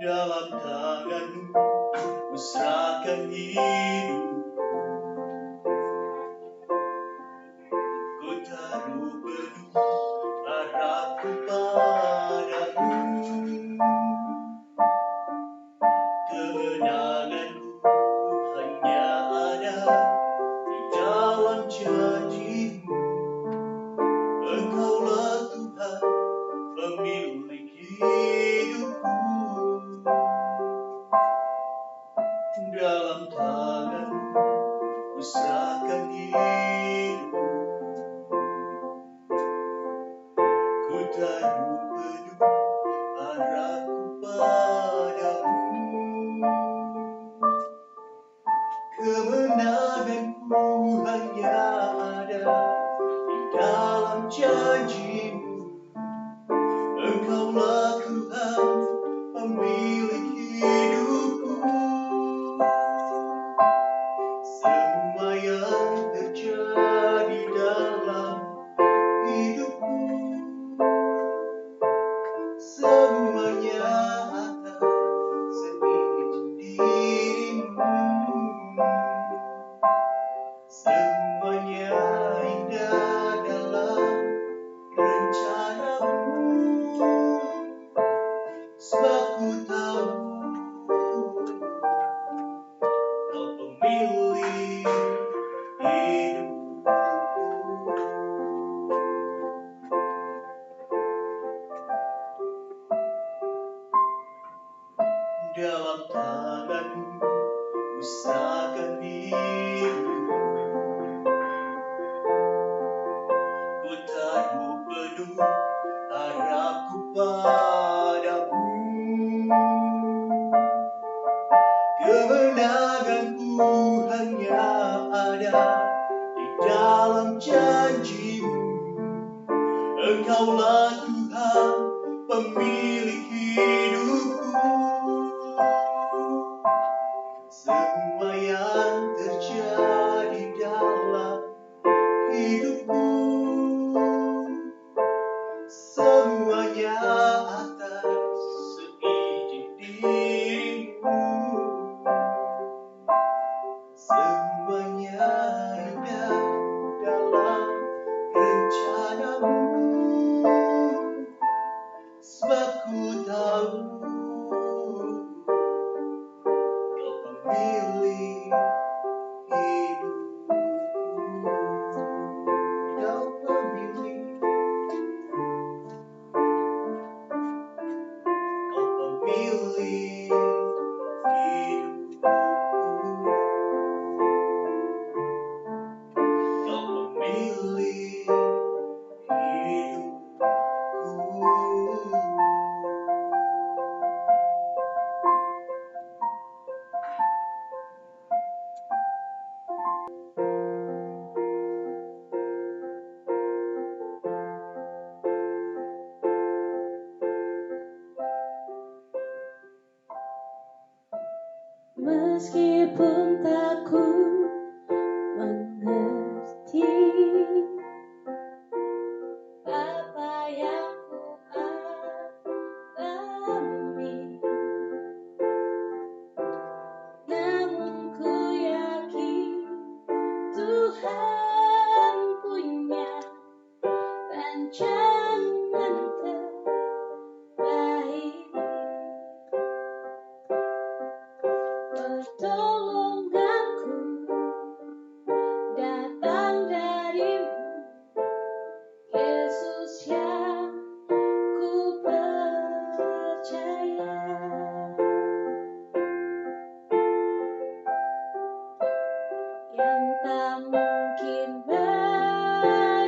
Dalam tanganmu ku serahkan hidup, ku taruh penuh harapku padamu. Kemenanganku hanya ada di dalam janji-Mu. Engkaulah Tuhan pemilik hidupku. Dalam tangan-Mu ku serahkan hidup, ku taruh penuh harapku padamu. Kemenanganku hanya ada di dalam janji-Mu. Engkaulah Tuhan pemilik hidupku. Semua yang terjadi dalam hidupku, semuanya atas seizin diri-Mu. Semuanya indah dalam rencana-Mu, sebab ku tahu Kau pemilik hidupku. Dalam tangan-Mu ku serahkan hidup, ku taruh penuh harapku padamu. Kemenanganku hanya ada di dalam janji-Mu. Engkaulah Tuhan pemilik hidupku. Semua yang terjadi dalam hidupku, semuanya atas seizin diri-Mu. Semuanya indah dalam rencana-Mu, sebab ku tahu Kau pemilik hidupku. Kau pemilik, Kau pemilik hidupku. Kau pemilik hidupku. Meskipun tak ku mengerti apa yang ku alami, namun ku yakin Tuhan punya rancangan terbaik. Pertolonganku datang dari-Mu, Yesus yang ku percaya. Yang tak mungkin bagiku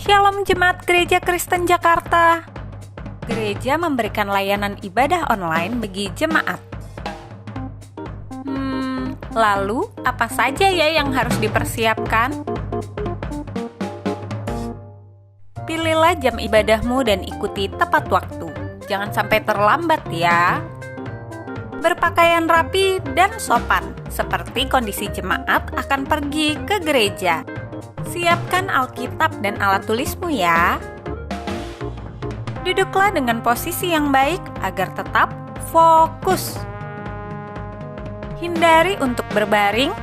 Shalom Jemaat Gereja Kristen Jakarta. Gereja memberikan layanan ibadah online bagi jemaat. Lalu apa saja ya yang harus dipersiapkan? Pilihlah jam ibadahmu dan ikuti tepat waktu. Jangan sampai terlambat ya. Berpakaian rapi dan sopan, seperti kondisi jemaat akan pergi ke gereja. Siapkan Alkitab dan alat tulismu ya. Duduklah dengan posisi yang baik agar tetap fokus. Hindari untuk berbaring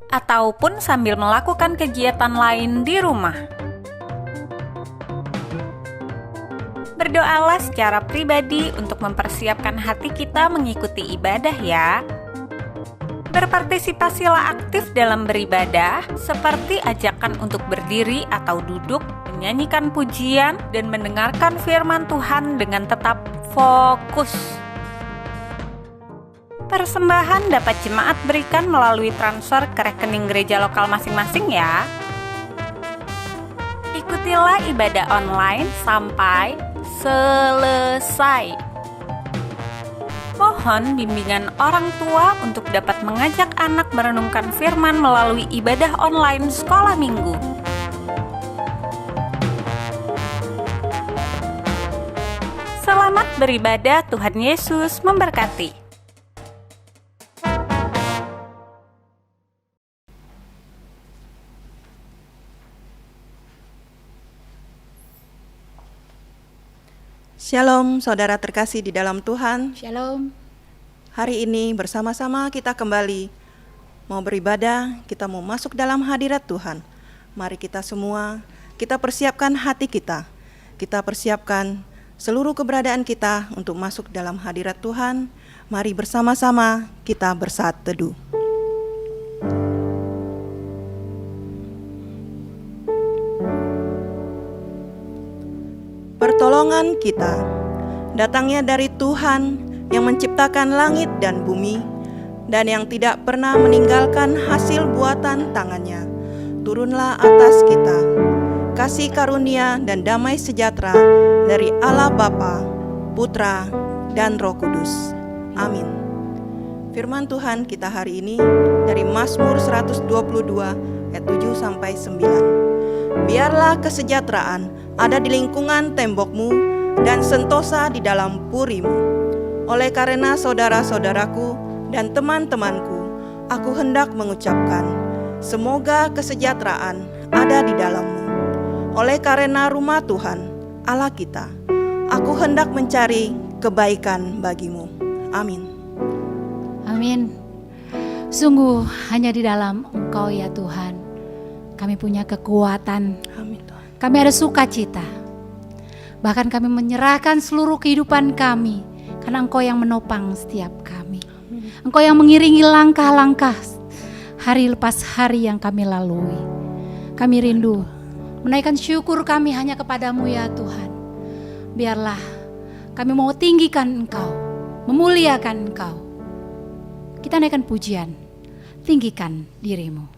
ataupun sambil melakukan kegiatan lain di rumah. Berdoalah secara pribadi untuk mempersiapkan hati kita mengikuti ibadah ya. Berpartisipasilah aktif dalam beribadah, seperti ajakan untuk berdiri atau duduk, menyanyikan pujian, dan mendengarkan firman Tuhan dengan tetap fokus. Persembahan dapat jemaat berikan melalui transfer ke rekening gereja lokal masing-masing ya. Ikutilah ibadah online sampai selesai. Mohon bimbingan orang tua untuk dapat mengajak anak merenungkan firman melalui ibadah online sekolah minggu. Selamat beribadah, Tuhan Yesus memberkati. Shalom saudara terkasih di dalam Tuhan. Shalom. Hari ini bersama-sama kita kembali mau beribadah, kita mau masuk dalam hadirat Tuhan. Mari kita semua, kita persiapkan hati kita. Kita persiapkan seluruh keberadaan kita untuk masuk dalam hadirat Tuhan. Mari bersama-sama kita bersaat teduh. Pertolongan kita datangnya dari Tuhan yang menciptakan langit dan bumi dan yang tidak pernah meninggalkan hasil buatan tangannya. Turunlah atas kita kasih karunia dan damai sejahtera dari Allah Bapa, Putra, dan Roh Kudus. Amin. Firman Tuhan kita hari ini dari Mazmur 122 ayat 7-9. Biarlah kesejahteraan ada di lingkungan tembokmu dan sentosa di dalam purimu. Oleh karena saudara-saudaraku dan teman-temanku, aku hendak mengucapkan, semoga kesejahteraan ada di dalammu. Oleh karena rumah Tuhan, Allah kita, aku hendak mencari kebaikan bagimu. Amin. Amin. Sungguh hanya di dalam Engkau ya Tuhan, kami punya kekuatan. Amin Tuhan. Kami ada sukacita. Bahkan kami menyerahkan seluruh kehidupan kami, karena Engkau yang menopang setiap kami. Engkau yang mengiringi langkah-langkah hari lepas hari yang kami lalui. Kami rindu menaikkan syukur kami hanya kepadamu ya Tuhan. Biarlah kami mau tinggikan Engkau, memuliakan Engkau. Kita naikkan pujian, tinggikan dirimu.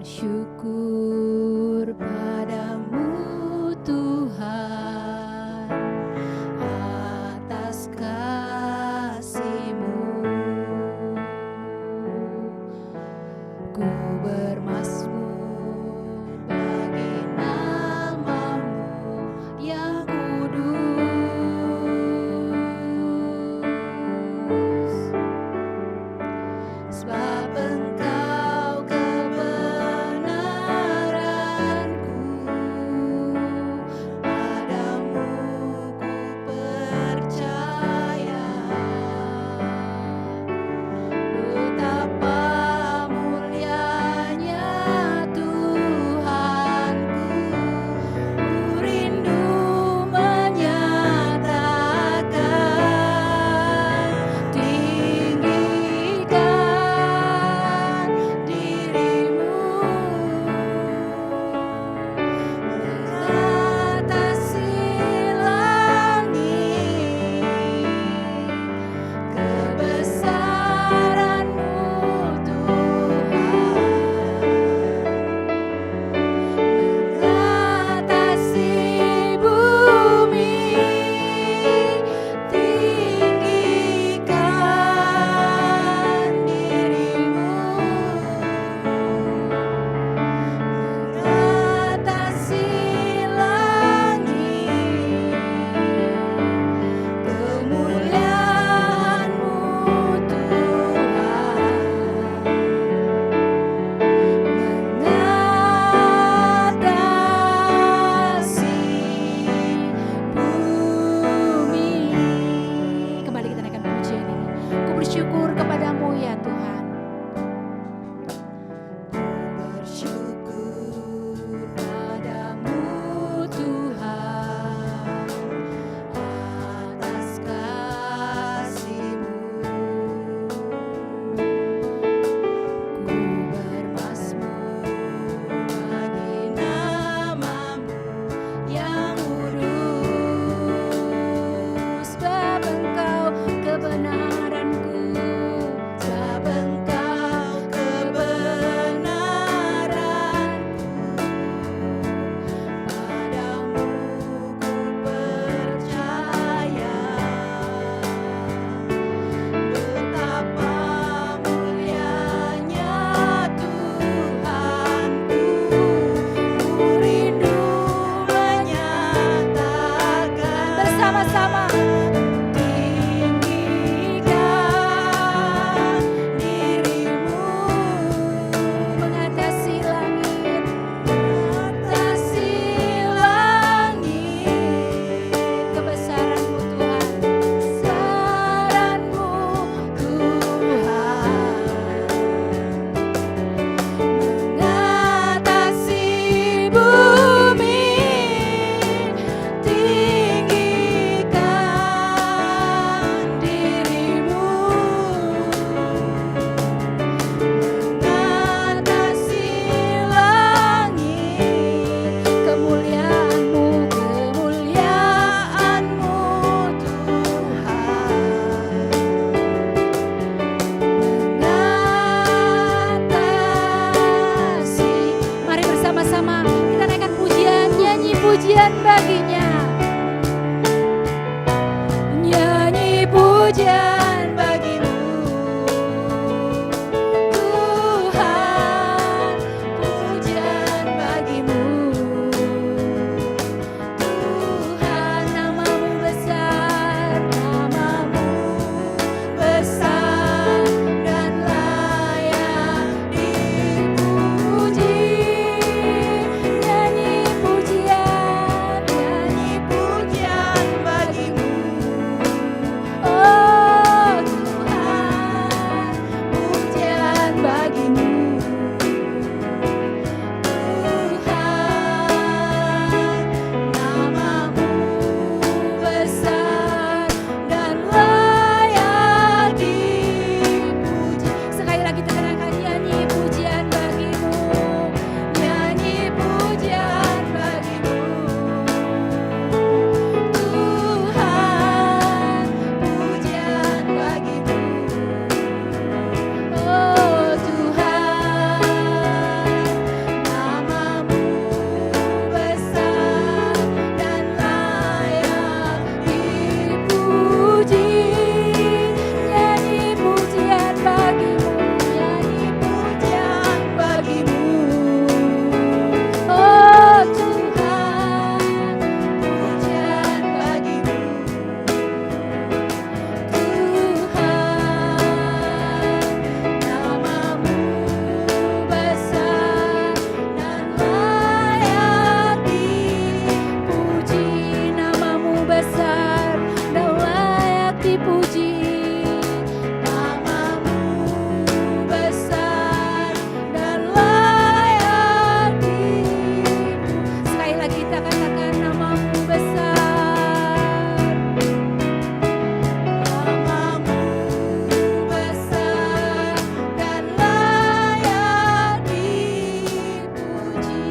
Bersyukur padamu Tuhan atas kasih-Mu. Ku bermazmur bagi nama-Mu yang kudus. Sebab Engkau kebenaran tinggikan dirimu, mengatasi langit, kebesaran-Mu Tuhan, kebesaran-Mu Tuhan, mengatasi bumi, tinggikan dirimu, mengatasi langit, kemuliaan-Mu, kemuliaan-Mu Tuhan, mengatasi. Mari bersama-sama kita naikkan pujian, nyanyi pujian baginya. Nyanyi pujian bagimu Tuhan, pujian bagimu Tuhan, namamu besar dan layak dipuji. Nyanyi pujian bagimu, oh Tuhan, pujian bagimu Tuhan, namamu besar dan layak dipuji. Sekali lagi kita akan nyanyi pujian bagimu, nyanyi pujian bagimu Tuhan, pujian bagimu, oh Tuhan, namamu besar dan layak dipuji. Nyanyi pujian bagimu, nyanyi pujian bagimu, oh Tuhan, pujian bagimu Tuhan, namamu besar dan layak dipuji, namamu besar dan layak dipuji, namamu besar dan layak dipuji. Sekali lagi kita katakan namamu besar, namamu besar dan layak dipuji.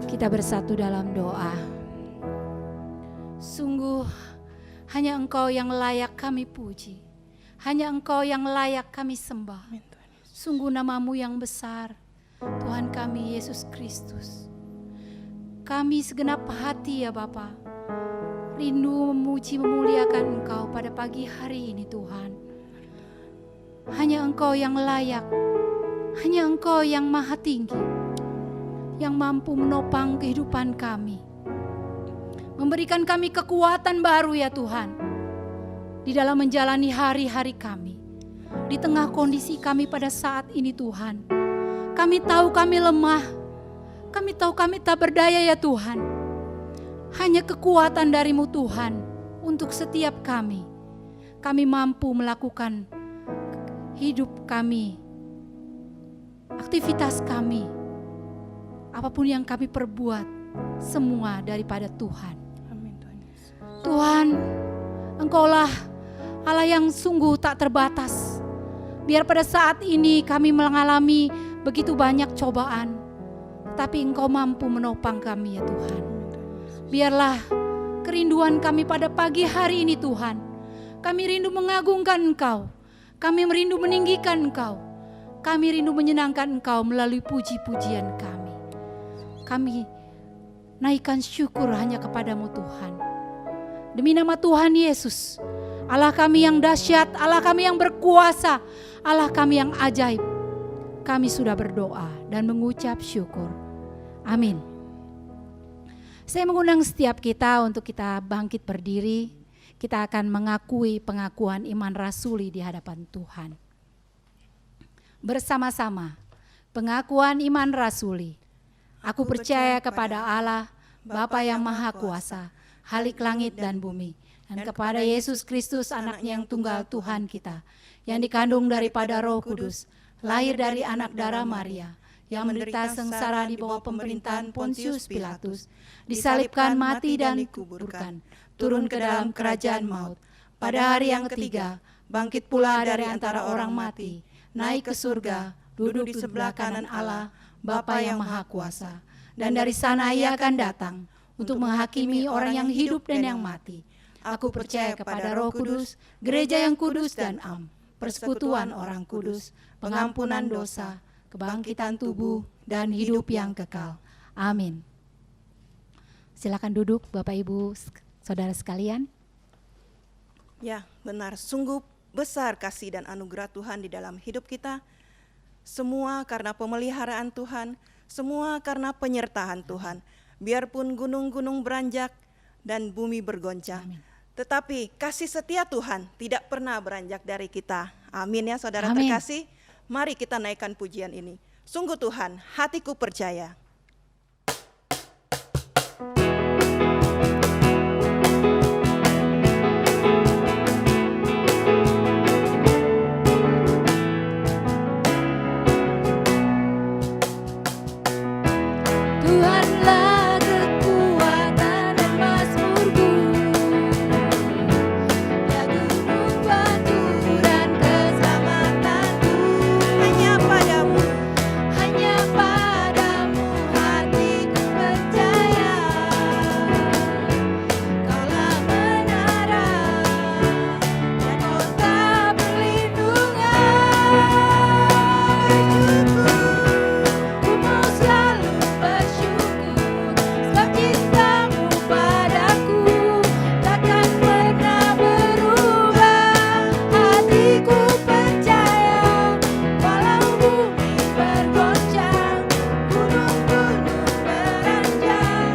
Kita bersatu dalam doa. Sungguh hanya Engkau yang layak kami puji, hanya Engkau yang layak kami sembah. Sungguh namamu yang besar, Tuhan kami Yesus Kristus. Kami segenap hati ya Bapa, rindu memuji memuliakan Engkau pada pagi hari ini Tuhan. Hanya Engkau yang layak, hanya Engkau yang maha tinggi, yang mampu menopang kehidupan kami, memberikan kami kekuatan baru ya Tuhan, di dalam menjalani hari-hari kami, di tengah kondisi kami pada saat ini Tuhan. Kami tahu kami lemah, kami tahu kami tak berdaya ya Tuhan. Hanya kekuatan dari-Mu Tuhan untuk setiap kami. Kami mampu melakukan hidup kami, aktivitas kami, apapun yang kami perbuat, semua daripada Tuhan. Tuhan, Engkaulah Allah yang sungguh tak terbatas. Biar pada saat ini kami mengalami begitu banyak cobaan, tapi Engkau mampu menopang kami ya Tuhan. Biarlah kerinduan kami pada pagi hari ini Tuhan, kami rindu mengagungkan Engkau, kami merindu meninggikan Engkau, kami rindu menyenangkan Engkau melalui puji-pujian kami. Kami naikkan syukur hanya kepadamu Tuhan. Demi nama Tuhan Yesus, Allah kami yang dahsyat, Allah kami yang berkuasa, Allah kami yang ajaib, kami sudah berdoa dan mengucap syukur. Amin. Saya mengundang setiap kita untuk kita bangkit berdiri. Kita akan mengakui pengakuan iman rasuli di hadapan Tuhan. Bersama-sama, pengakuan iman rasuli. Aku percaya kepada Allah, Bapa yang Maha Kuasa, Khalik langit dan bumi, dan kepada Yesus Kristus anaknya yang tunggal Tuhan kita, yang dikandung daripada Roh Kudus, lahir dari anak darah Maria, yang menderita sengsara di bawah pemerintahan Pontius Pilatus, disalibkan, mati dan dikuburkan, turun ke dalam kerajaan maut. Pada hari yang ketiga, bangkit pula dari antara orang mati, naik ke surga, duduk di sebelah kanan Allah, Bapa yang Maha Kuasa. Dan dari sana Ia akan datang untuk menghakimi orang yang hidup dan yang mati. Aku percaya kepada Roh Kudus, gereja yang kudus dan am, persekutuan orang kudus, pengampunan dosa, kebangkitan tubuh, dan hidup yang kekal. Amin. Silakan duduk Bapak Ibu Saudara sekalian. Ya, benar. Sungguh besar kasih dan anugerah Tuhan di dalam hidup kita. Semua karena pemeliharaan Tuhan, semua karena penyertaan Tuhan. Biarpun gunung-gunung beranjak dan bumi bergoncang. Amin. Tetapi kasih setia Tuhan tidak pernah beranjak dari kita. Amin ya saudara Amin. terkasih. Mari kita naikkan pujian ini. Sungguh Tuhan, hatiku percaya. Tuhanlah kekuatan dan mazmurku, ya gunung batu dan keselamatanku. Hanya padamu Hanya padamu hatiku percaya, Kaulah menara dan kota perlindungan. Ku mau selalu bersyukur, sebab cintamu padaku takkan pernah berubah. Hatiku percaya, walau bumi bergoncang, gunung-gunung beranjak,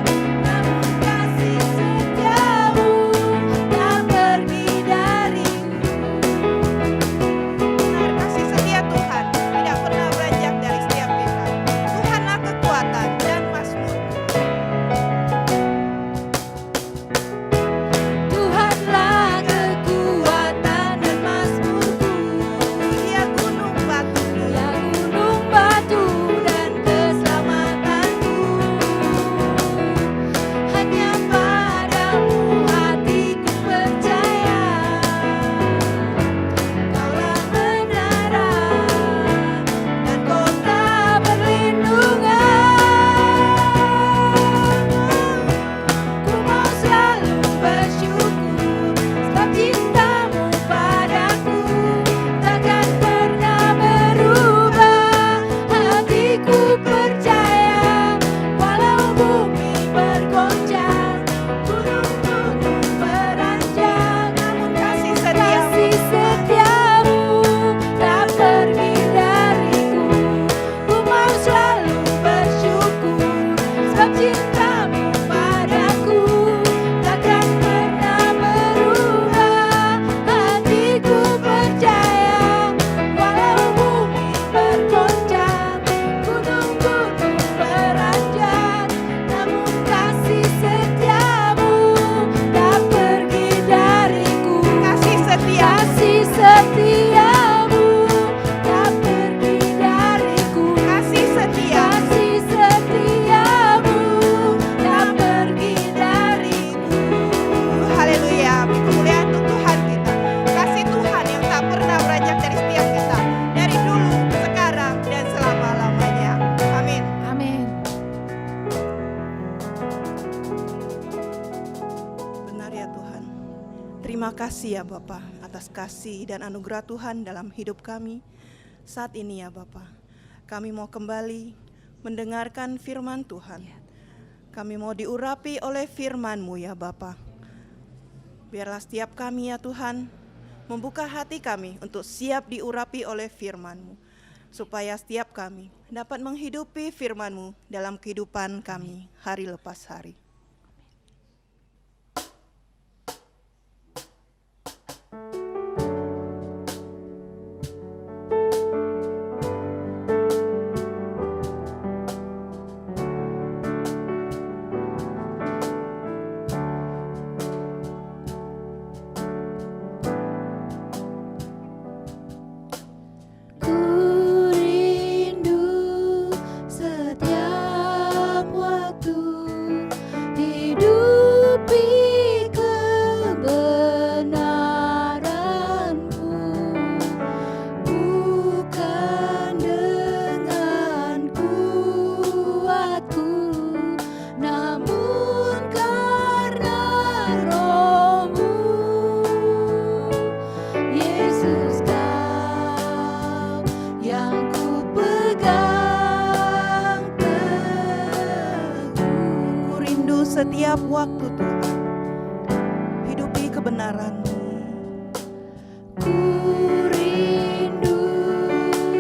namun kasih setiamu tak pergi dariku. benar kasih setia Tuhan tidak pernah beranjak dari setiap kita. Tuhanlah kekuatan dan mazmurku. Tuhanlah kekuatan dan mazmurku, Dia gunung batu ya gunung batu dan keselamatanku. Hanya padamu hatiku percaya, Kaulah menara dan kota perlindungan. Ku mau selalu bersyukur, sebab cintamu padaku takkan pernah berubah. Hatiku percaya, walau bumi bergoncang, gunung-gunung beranjak, namun kasih kasih setiamu setiamu tak pergi dariku. Ku mau selalu bersyukur, sebab cintamu padaku takkan pernah berubah. Hatiku percaya, walau bumi bergoncang, gunung-gunung beranjak, namun kasih setiamu tak pergi dariku. kasih setia Kasih setiamu tak pergi dariku. kasih setia Kasih setiamu tak pergi dariku. haleluya kemuliaan untuk Tuhan kita. Kasih Tuhan yang tak pernah beranjak dari setiap kita, dari dulu, sekarang, dan selama-lamanya. Amin. Amin. Benar ya Tuhan. Terima kasih ya Bapa atas kasih dan anugerah Tuhan dalam hidup kami. Saat ini ya Bapa, kami mau kembali mendengarkan firman Tuhan. Kami mau diurapi oleh firman-Mu ya Bapa. Biarlah setiap kami ya Tuhan membuka hati kami untuk siap diurapi oleh firman-Mu, supaya setiap kami dapat menghidupi firman-Mu dalam kehidupan kami hari lepas hari. setiap waktu Tuhan. Hidupi kebenaran-Mu. Ku rindu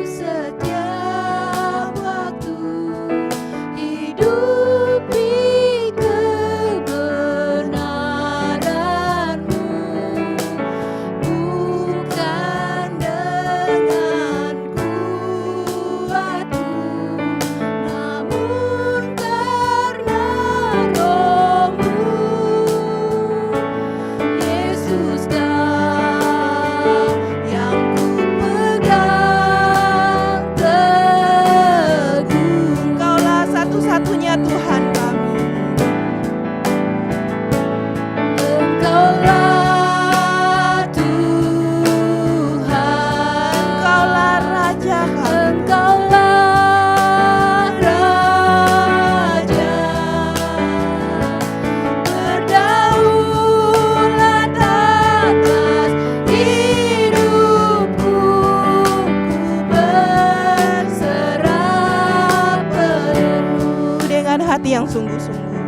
setiap waktu hidupi kebenaran-Mu, bukan dengan kuatku, namun karena Roh-Mu. Yesus yang ku pegang teguh. Engkaulah satu-satunya Tuhan kami. Engkaulah Tuhan, Engkaulah Raja kami. Engkaulah Raja, berdaulat atas hidupku, ku berserah penuh. Dengan hati yang sungguh-sungguh,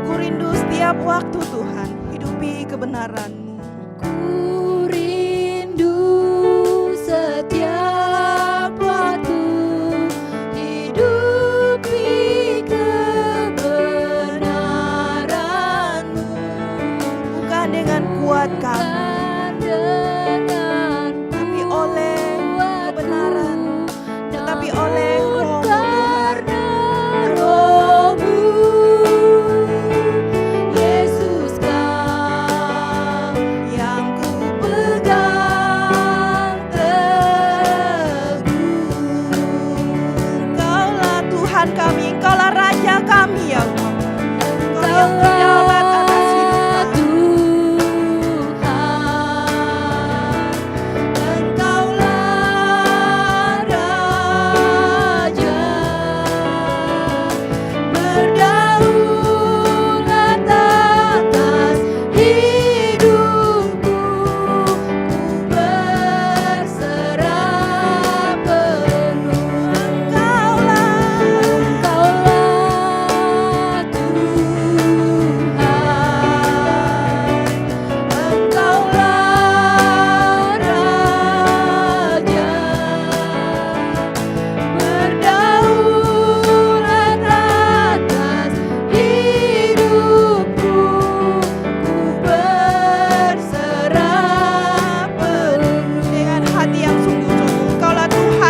ku rindu setiap waktu Tuhan, hidupi kebenaran-Mu. Ku rindu setiap waktu hidupi kebenaran-Mu, Bukan dengan kuat kami, bukan dengan tapi oleh kebenaran, tetapi oleh Roh-Mu Tuhan. karena Roh-Mu. Yesus yang ku pegang teguh. Engkaulah Tuhan kami, Engkaulah Raja kami ya Allah. Engkau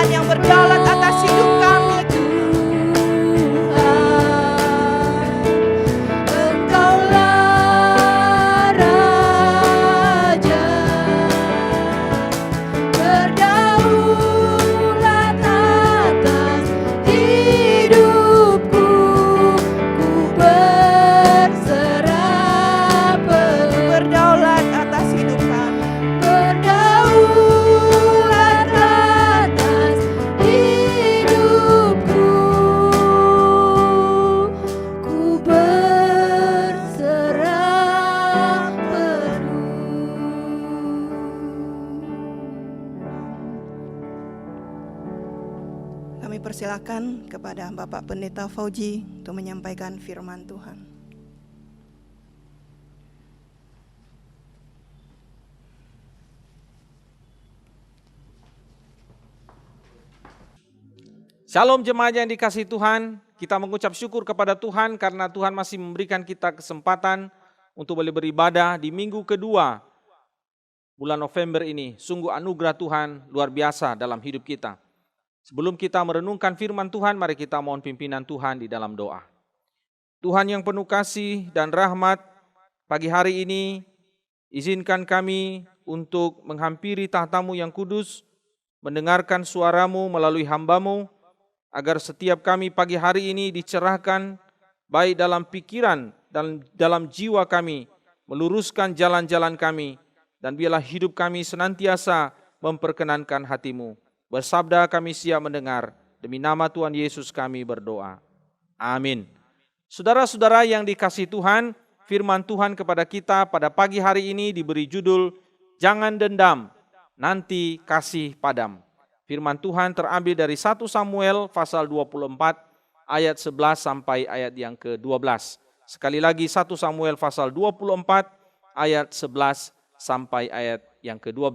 yang berjalan atas hidup kami. Engkaulah Raja, berdaulat atas hidupku, ku berserah penuh. Engkaulah persilakan kepada Bapak Pendeta Fauji untuk menyampaikan firman Tuhan. Shalom jemaat yang dikasihi Tuhan, kita mengucap syukur kepada Tuhan karena Tuhan masih memberikan kita kesempatan untuk boleh beribadah di minggu kedua bulan November ini. Sungguh anugerah Tuhan luar biasa dalam hidup kita. Sebelum kita merenungkan firman Tuhan, mari kita mohon pimpinan Tuhan di dalam doa. Tuhan yang penuh kasih dan rahmat, pagi hari ini izinkan kami untuk menghampiri tahta-Mu yang kudus, mendengarkan suara-Mu melalui hamba-Mu, agar setiap kami pagi hari ini dicerahkan, baik dalam pikiran dan dalam jiwa kami, meluruskan jalan-jalan kami, dan biarlah hidup kami senantiasa memperkenankan hati-Mu. Bersabda kami siap mendengar, demi nama Tuhan Yesus kami berdoa. Amin. Saudara-saudara yang dikasihi Tuhan, firman Tuhan kepada kita pada pagi hari ini diberi judul, Jangan Dendam, Nanti Kasih Padam. Firman Tuhan terambil dari 1 Samuel pasal 24 ayat 11 sampai ayat yang ke-12. 1 Sekali lagi 1 Samuel pasal 24 ayat 11 sampai ayat yang ke-12.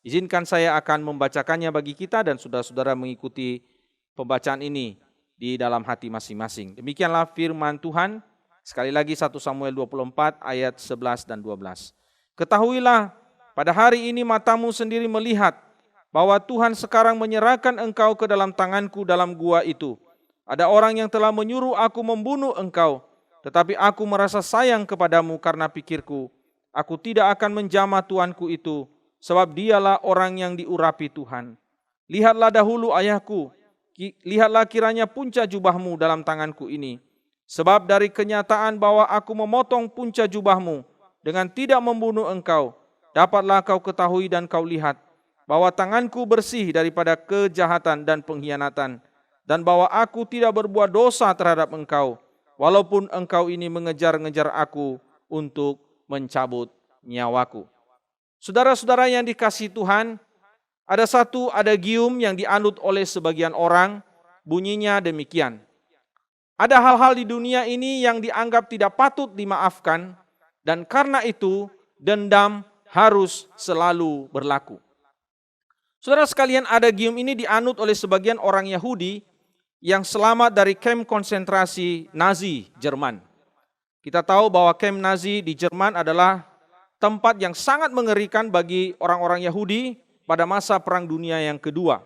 Izinkan saya akan membacakannya bagi kita dan saudara-saudara mengikuti pembacaan ini di dalam hati masing-masing. Demikianlah firman Tuhan. Sekali lagi 1 Samuel 24 ayat 11 dan 12. Ketahuilah, pada hari ini matamu sendiri melihat bahwa Tuhan sekarang menyerahkan engkau ke dalam tanganku dalam gua itu. Ada orang yang telah menyuruh aku membunuh engkau, tetapi aku merasa sayang kepadamu karena pikirku, aku tidak akan menjamah tuanku itu, sebab dialah orang yang diurapi Tuhan. Lihatlah dahulu ayahku, lihatlah kiranya punca jubahmu dalam tanganku ini. Sebab dari kenyataan bahwa aku memotong punca jubahmu dengan tidak membunuh engkau, dapatlah kau ketahui dan kau lihat bahwa tanganku bersih daripada kejahatan dan pengkhianatan, dan bahwa aku tidak berbuat dosa terhadap engkau, walaupun engkau ini mengejar-ngejar aku untuk mencabut nyawaku. Saudara-saudara yang dikasihi Tuhan, ada satu adagium yang dianut oleh sebagian orang, bunyinya demikian. Ada hal-hal di dunia ini yang dianggap tidak patut dimaafkan, dan karena itu dendam harus selalu berlaku. Saudara sekalian, adagium ini dianut oleh sebagian orang Yahudi yang selamat dari kamp konsentrasi Nazi Jerman. Kita tahu bahwa kamp Nazi di Jerman adalah tempat yang sangat mengerikan bagi orang-orang Yahudi pada masa Perang Dunia yang kedua.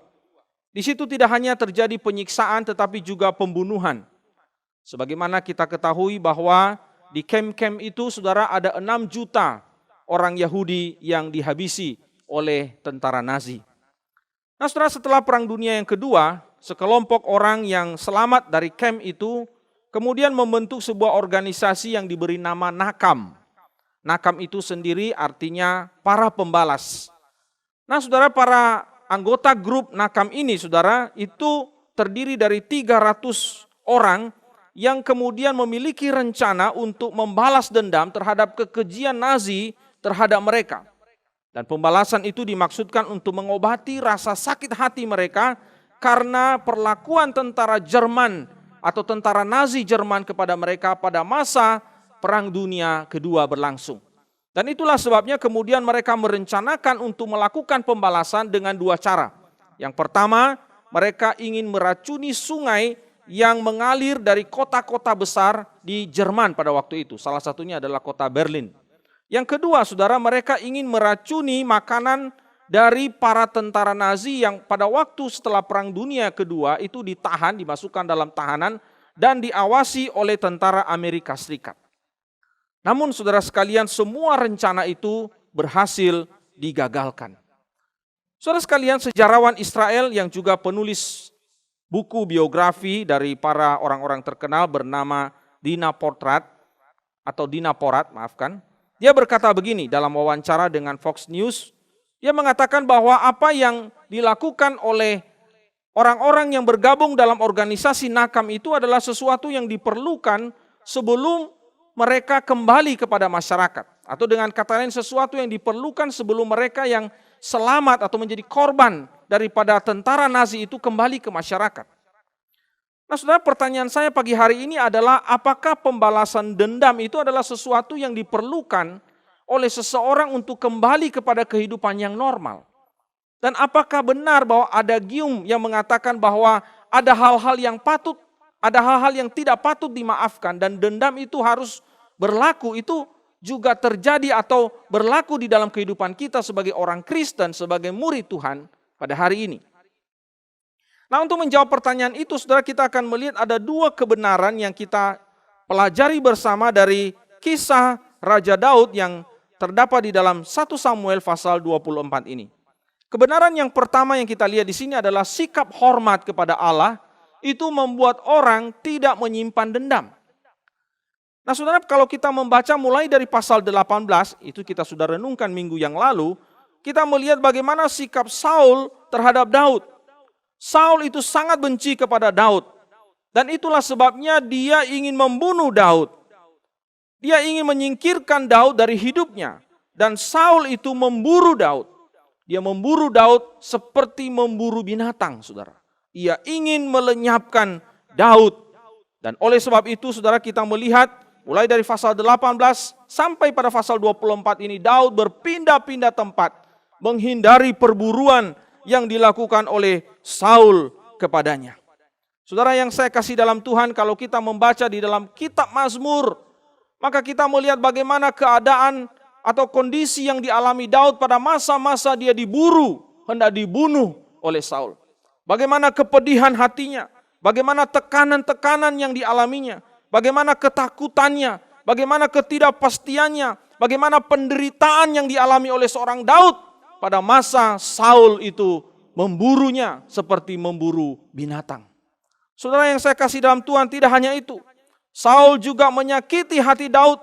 Di situ tidak hanya terjadi penyiksaan tetapi juga pembunuhan. Sebagaimana kita ketahui bahwa di kamp-kamp itu saudara ada 6 juta orang Yahudi yang dihabisi oleh tentara Nazi. Nah saudara, setelah Perang Dunia yang kedua, sekelompok orang yang selamat dari kamp itu kemudian membentuk sebuah organisasi yang diberi nama Nakam. Nakam itu sendiri artinya para pembalas. Nah saudara, para anggota grup Nakam ini saudara itu terdiri dari 300 orang yang kemudian memiliki rencana untuk membalas dendam terhadap kekejian Nazi terhadap mereka. Dan pembalasan itu dimaksudkan untuk mengobati rasa sakit hati mereka karena perlakuan tentara Jerman atau tentara Nazi Jerman kepada mereka pada masa Perang Dunia Kedua berlangsung. Dan itulah sebabnya kemudian mereka merencanakan untuk melakukan pembalasan dengan 2 cara. Yang pertama, mereka ingin meracuni sungai yang mengalir dari kota-kota besar di Jerman pada waktu itu. Salah satunya adalah kota Berlin. Yang kedua, saudara, mereka ingin meracuni makanan dari para tentara Nazi yang pada waktu setelah Perang Dunia Kedua itu ditahan, dimasukkan dalam tahanan dan diawasi oleh tentara Amerika Serikat. Namun saudara sekalian, semua rencana itu berhasil digagalkan. Saudara sekalian, sejarawan Israel yang juga penulis buku biografi dari para orang-orang terkenal bernama Dina Porat, dia berkata begini dalam wawancara dengan Fox News. Dia mengatakan bahwa apa yang dilakukan oleh orang-orang yang bergabung dalam organisasi Nakam itu adalah sesuatu yang diperlukan sebelum mereka kembali kepada masyarakat. Atau dengan kata lain, sesuatu yang diperlukan sebelum mereka yang selamat atau menjadi korban daripada tentara Nazi itu kembali ke masyarakat. Nah saudara, pertanyaan saya pagi hari ini adalah apakah pembalasan dendam itu adalah sesuatu yang diperlukan oleh seseorang untuk kembali kepada kehidupan yang normal? Dan apakah benar bahwa adagium yang mengatakan bahwa ada hal-hal yang patut, ada hal-hal yang tidak patut dimaafkan dan dendam itu harus berlaku, itu juga terjadi atau berlaku di dalam kehidupan kita sebagai orang Kristen, sebagai murid Tuhan pada hari ini? Nah, untuk menjawab pertanyaan itu, saudara, kita akan melihat ada 2 kebenaran yang kita pelajari bersama dari kisah Raja Daud yang terdapat di dalam 1 Samuel pasal 24 ini. Kebenaran yang pertama yang kita lihat di sini adalah sikap hormat kepada Allah itu membuat orang tidak menyimpan dendam. Nah saudara, kalau kita membaca mulai dari pasal 18, itu kita sudah renungkan minggu yang lalu, kita melihat bagaimana sikap Saul terhadap Daud. Saul itu sangat benci kepada Daud. Dan itulah sebabnya dia ingin membunuh Daud. Dia ingin menyingkirkan Daud dari hidupnya. Dan Saul itu memburu Daud. Dia memburu Daud seperti memburu binatang, saudara. Ia ingin melenyapkan Daud. Dan oleh sebab itu, saudara, kita melihat mulai dari pasal 18 sampai pada pasal 24 ini Daud berpindah-pindah tempat menghindari perburuan yang dilakukan oleh Saul kepadanya. Saudara yang saya kasih dalam Tuhan, kalau kita membaca di dalam kitab Mazmur, maka kita melihat bagaimana keadaan atau kondisi yang dialami Daud pada masa-masa dia diburu, hendak dibunuh oleh Saul. Bagaimana kepedihan hatinya, bagaimana tekanan-tekanan yang dialaminya, bagaimana ketakutannya, bagaimana ketidakpastiannya, bagaimana penderitaan yang dialami oleh seorang Daud pada masa Saul itu memburunya seperti memburu binatang. Saudara yang saya kasih dalam Tuhan, tidak hanya itu. Saul juga menyakiti hati Daud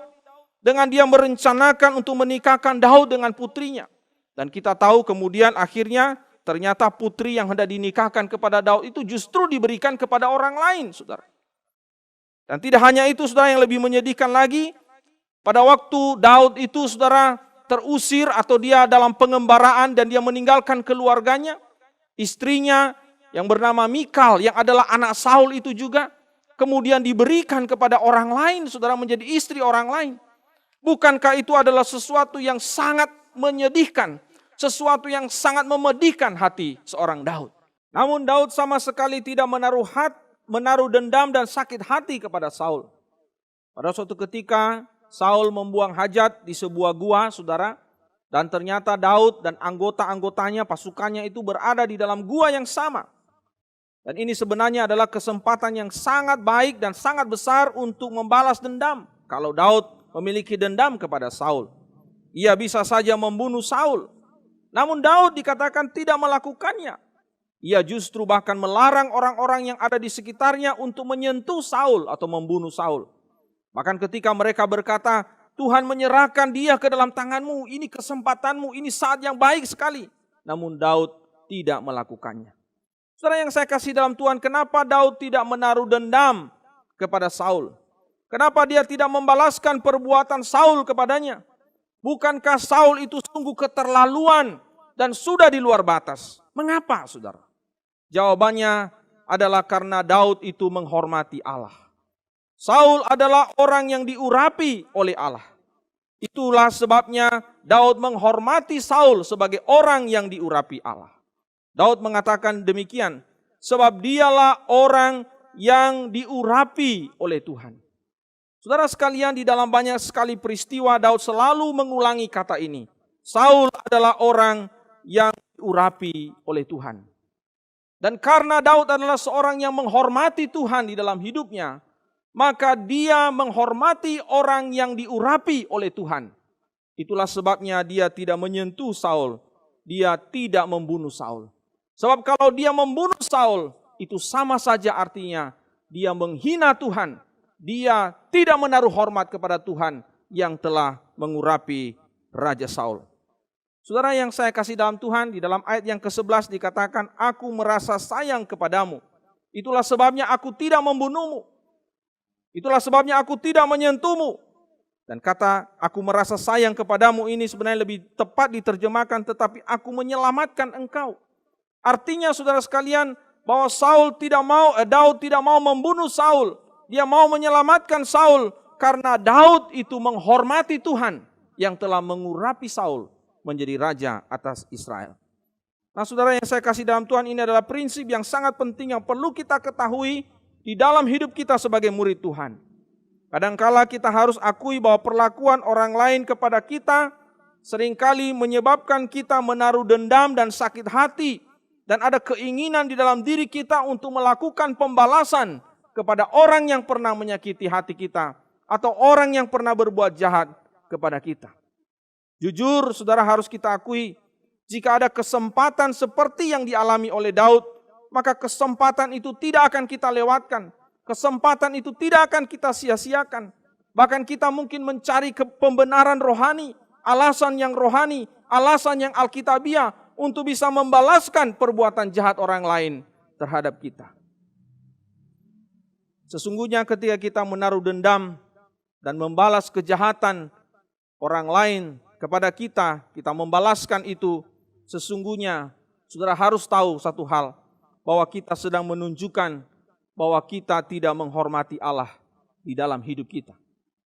dengan dia merencanakan untuk menikahkan Daud dengan putrinya. Dan kita tahu kemudian akhirnya ternyata putri yang hendak dinikahkan kepada Daud itu justru diberikan kepada orang lain, saudara. Dan tidak hanya itu, saudara, yang lebih menyedihkan lagi, pada waktu Daud itu, saudara, terusir atau dia dalam pengembaraan dan dia meninggalkan keluarganya, istrinya yang bernama Mikal yang adalah anak Saul itu juga kemudian diberikan kepada orang lain, saudara, menjadi istri orang lain. Bukankah itu adalah sesuatu yang sangat menyedihkan, sesuatu yang sangat memedihkan hati seorang Daud. Namun Daud sama sekali tidak menaruh dendam dan sakit hati kepada Saul. Pada suatu ketika Saul membuang hajat di sebuah gua, saudara, dan ternyata Daud dan anggota-anggotanya, pasukannya itu berada di dalam gua yang sama. Dan ini sebenarnya adalah kesempatan yang sangat baik dan sangat besar untuk membalas dendam. Kalau Daud memiliki dendam kepada Saul, ia bisa saja membunuh Saul. Namun Daud dikatakan tidak melakukannya. Ia justru bahkan melarang orang-orang yang ada di sekitarnya untuk menyentuh Saul atau membunuh Saul. Bahkan ketika mereka berkata, Tuhan menyerahkan dia ke dalam tanganmu, ini kesempatanmu, ini saat yang baik sekali. Namun Daud tidak melakukannya. Saudara yang saya kasih dalam Tuhan, kenapa Daud tidak menaruh dendam kepada Saul? Kenapa dia tidak membalaskan perbuatan Saul kepadanya? Bukankah Saul itu sungguh keterlaluan dan sudah di luar batas? Mengapa, saudara? Jawabannya adalah karena Daud itu menghormati Allah. Saul adalah orang yang diurapi oleh Allah. Itulah sebabnya Daud menghormati Saul sebagai orang yang diurapi Allah. Daud mengatakan demikian, sebab dialah orang yang diurapi oleh Tuhan. Saudara sekalian, di dalam banyak sekali peristiwa Daud selalu mengulangi kata ini. Saul adalah orang yang diurapi oleh Tuhan. Dan karena Daud adalah seorang yang menghormati Tuhan di dalam hidupnya, maka dia menghormati orang yang diurapi oleh Tuhan. Itulah sebabnya dia tidak menyentuh Saul, dia tidak membunuh Saul. Sebab kalau dia membunuh Saul, itu sama saja artinya dia menghina Tuhan. Dia tidak menaruh hormat kepada Tuhan yang telah mengurapi Raja Saul. Saudara yang saya kasih dalam Tuhan, di dalam ayat yang ke-11 dikatakan, aku merasa sayang kepadamu. Itulah sebabnya aku tidak membunuhmu. Itulah sebabnya aku tidak menyentuhmu. Dan kata aku merasa sayang kepadamu ini sebenarnya lebih tepat diterjemahkan, tetapi aku menyelamatkan engkau. Artinya saudara sekalian, bahwa Daud tidak mau membunuh Saul. Dia mau menyelamatkan Saul karena Daud itu menghormati Tuhan yang telah mengurapi Saul menjadi raja atas Israel. Nah saudara yang saya kasih dalam Tuhan, ini adalah prinsip yang sangat penting yang perlu kita ketahui di dalam hidup kita sebagai murid Tuhan. Kadangkala kita harus akui bahwa perlakuan orang lain kepada kita seringkali menyebabkan kita menaruh dendam dan sakit hati. Dan ada keinginan di dalam diri kita untuk melakukan pembalasan kepada orang yang pernah menyakiti hati kita atau orang yang pernah berbuat jahat kepada kita. Jujur, saudara, harus kita akui, jika ada kesempatan seperti yang dialami oleh Daud, maka kesempatan itu tidak akan kita lewatkan. Kesempatan itu tidak akan kita sia-siakan. Bahkan kita mungkin mencari pembenaran rohani, alasan yang rohani, alasan yang alkitabiah untuk bisa membalaskan perbuatan jahat orang lain terhadap kita. Sesungguhnya ketika kita menaruh dendam dan membalas kejahatan orang lain kepada kita, kita membalaskan itu, sesungguhnya saudara harus tahu satu hal, bahwa kita sedang menunjukkan bahwa kita tidak menghormati Allah di dalam hidup kita.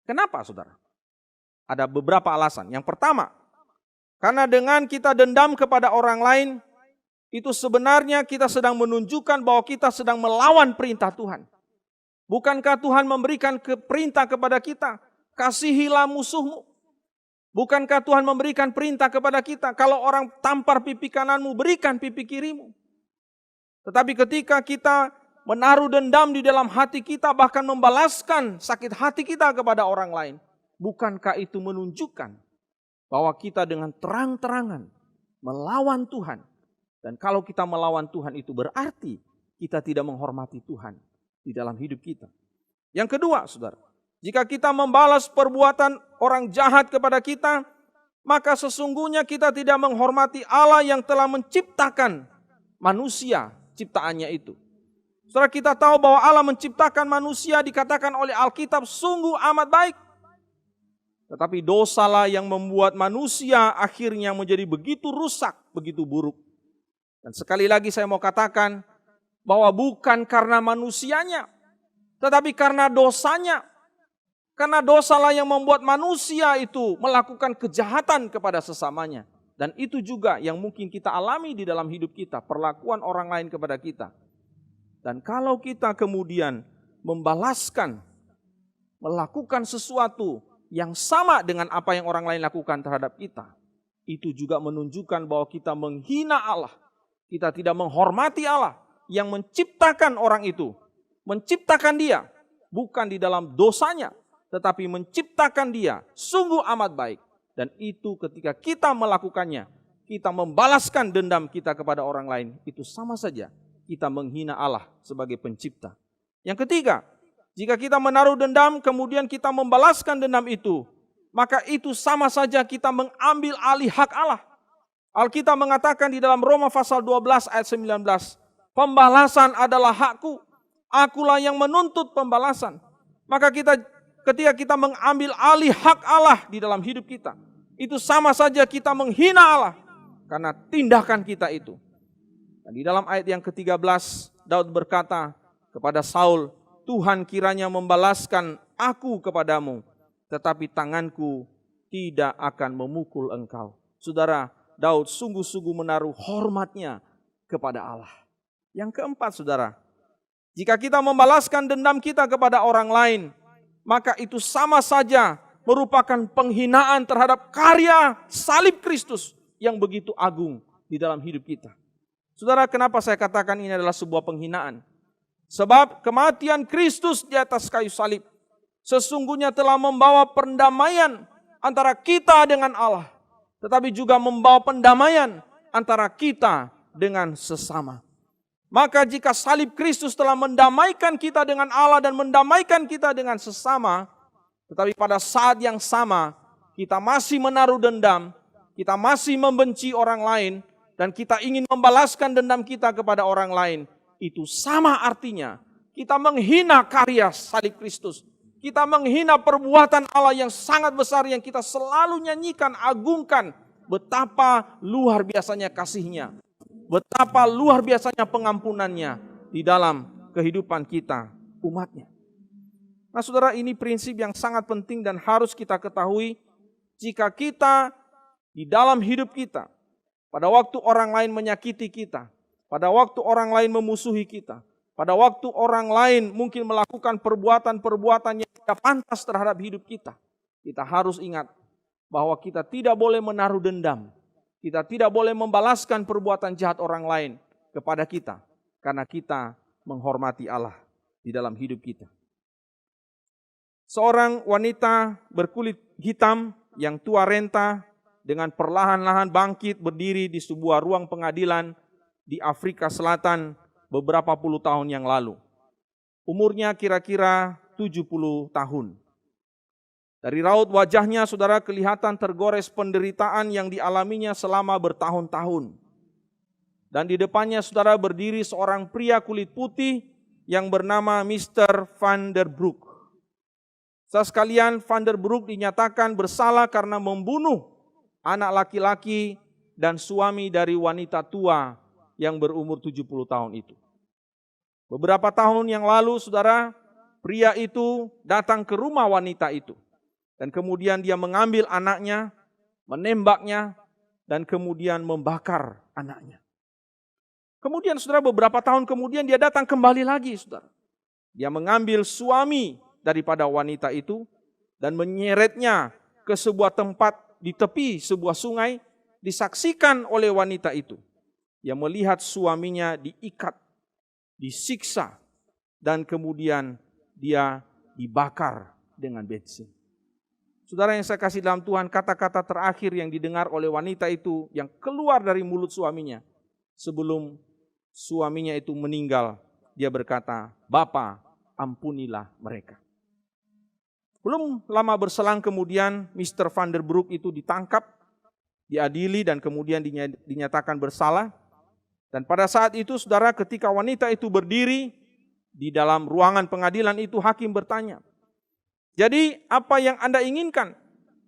Kenapa, saudara? Ada beberapa alasan. Yang pertama, karena dengan kita dendam kepada orang lain, itu sebenarnya kita sedang menunjukkan bahwa kita sedang melawan perintah Tuhan. Bukankah Tuhan memberikan perintah kepada kita, kasihilah musuhmu? Bukankah Tuhan memberikan perintah kepada kita, kalau orang tampar pipi kananmu, berikan pipi kirimu? Tetapi ketika kita menaruh dendam di dalam hati kita, bahkan membalaskan sakit hati kita kepada orang lain, bukankah itu menunjukkan bahwa kita dengan terang-terangan melawan Tuhan? Dan kalau kita melawan Tuhan, itu berarti kita tidak menghormati Tuhan di dalam hidup kita. Yang kedua, saudara, jika kita membalas perbuatan orang jahat kepada kita, maka sesungguhnya kita tidak menghormati Allah yang telah menciptakan manusia ciptaannya itu. Saudara, kita tahu bahwa Allah menciptakan manusia, dikatakan oleh Alkitab sungguh amat baik. Tetapi dosalah yang membuat manusia akhirnya menjadi begitu rusak, begitu buruk. Dan sekali lagi saya mau katakan bahwa bukan karena manusianya, tetapi karena dosanya. Karena dosalah yang membuat manusia itu melakukan kejahatan kepada sesamanya. Dan itu juga yang mungkin kita alami di dalam hidup kita, perlakuan orang lain kepada kita. Dan kalau kita kemudian membalaskan, melakukan sesuatu yang sama dengan apa yang orang lain lakukan terhadap kita, itu juga menunjukkan bahwa kita menghina Allah. Kita tidak menghormati Allah yang menciptakan orang itu. Menciptakan dia, bukan di dalam dosanya, tetapi menciptakan dia sungguh amat baik. Dan itu ketika kita melakukannya, kita membalaskan dendam kita kepada orang lain, itu sama saja kita menghina Allah sebagai pencipta. Yang ketiga, jika kita menaruh dendam kemudian kita membalaskan dendam itu, maka itu sama saja kita mengambil alih hak Allah. Alkitab mengatakan di dalam Roma pasal 12 ayat 19, pembalasan adalah hakku, akulah yang menuntut pembalasan. Maka ketika kita mengambil alih hak Allah di dalam hidup kita, itu sama saja kita menghina Allah karena tindakan kita itu. Dan di dalam ayat yang ke-13, Daud berkata kepada Saul, Tuhan kiranya membalaskan aku kepadamu, tetapi tanganku tidak akan memukul engkau. Saudara, Daud sungguh-sungguh menaruh hormatnya kepada Allah. Yang keempat, saudara, jika kita membalaskan dendam kita kepada orang lain, maka itu sama saja merupakan penghinaan terhadap karya salib Kristus yang begitu agung di dalam hidup kita. Saudara, kenapa saya katakan ini adalah sebuah penghinaan? Sebab kematian Kristus di atas kayu salib sesungguhnya telah membawa perdamaian antara kita dengan Allah, tetapi juga membawa pendamaian antara kita dengan sesama. Maka jika salib Kristus telah mendamaikan kita dengan Allah dan mendamaikan kita dengan sesama, tetapi pada saat yang sama kita masih menaruh dendam, kita masih membenci orang lain, dan kita ingin membalaskan dendam kita kepada orang lain, itu sama artinya kita menghina karya salib Kristus. Kita menghina perbuatan Allah yang sangat besar yang kita selalu nyanyikan, agungkan. Betapa luar biasanya kasih-Nya. Betapa luar biasanya pengampunannya di dalam kehidupan kita, umat-Nya. Nah saudara, ini prinsip yang sangat penting dan harus kita ketahui. Jika kita di dalam hidup kita, pada waktu orang lain menyakiti kita, pada waktu orang lain memusuhi kita, pada waktu orang lain mungkin melakukan perbuatan-perbuatan yang tidak pantas terhadap hidup kita, kita harus ingat bahwa kita tidak boleh menaruh dendam. Kita tidak boleh membalaskan perbuatan jahat orang lain kepada kita, karena kita menghormati Allah di dalam hidup kita. Seorang wanita berkulit hitam yang tua renta dengan perlahan-lahan bangkit berdiri di sebuah ruang pengadilan di Afrika Selatan beberapa puluh tahun yang lalu. Umurnya kira-kira 70 tahun. Dari raut wajahnya, saudara, kelihatan tergores penderitaan yang dialaminya selama bertahun-tahun. Dan di depannya, saudara, berdiri seorang pria kulit putih yang bernama Mr. Van der Broek. Saudara sekalian, Van der Broek dinyatakan bersalah karena membunuh anak laki-laki dan suami dari wanita tua yang berumur 70 tahun itu. Beberapa tahun yang lalu, saudara, pria itu datang ke rumah wanita itu. Dan kemudian dia mengambil anaknya, menembaknya, dan kemudian membakar anaknya. Kemudian saudara, beberapa tahun kemudian dia datang kembali lagi, saudara. Dia mengambil suami daripada wanita itu dan menyeretnya ke sebuah tempat di tepi sebuah sungai, disaksikan oleh wanita itu. Dia melihat suaminya diikat, disiksa, dan kemudian dia dibakar dengan bensin. Saudara yang saya kasih dalam Tuhan, kata-kata terakhir yang didengar oleh wanita itu yang keluar dari mulut suaminya sebelum suaminya itu meninggal, dia berkata, "Bapa, ampunilah mereka." Belum lama berselang kemudian Mr. Van der Broek itu ditangkap, diadili dan kemudian dinyatakan bersalah. Dan pada saat itu saudara, ketika wanita itu berdiri di dalam ruangan pengadilan itu, hakim bertanya, "Jadi apa yang Anda inginkan?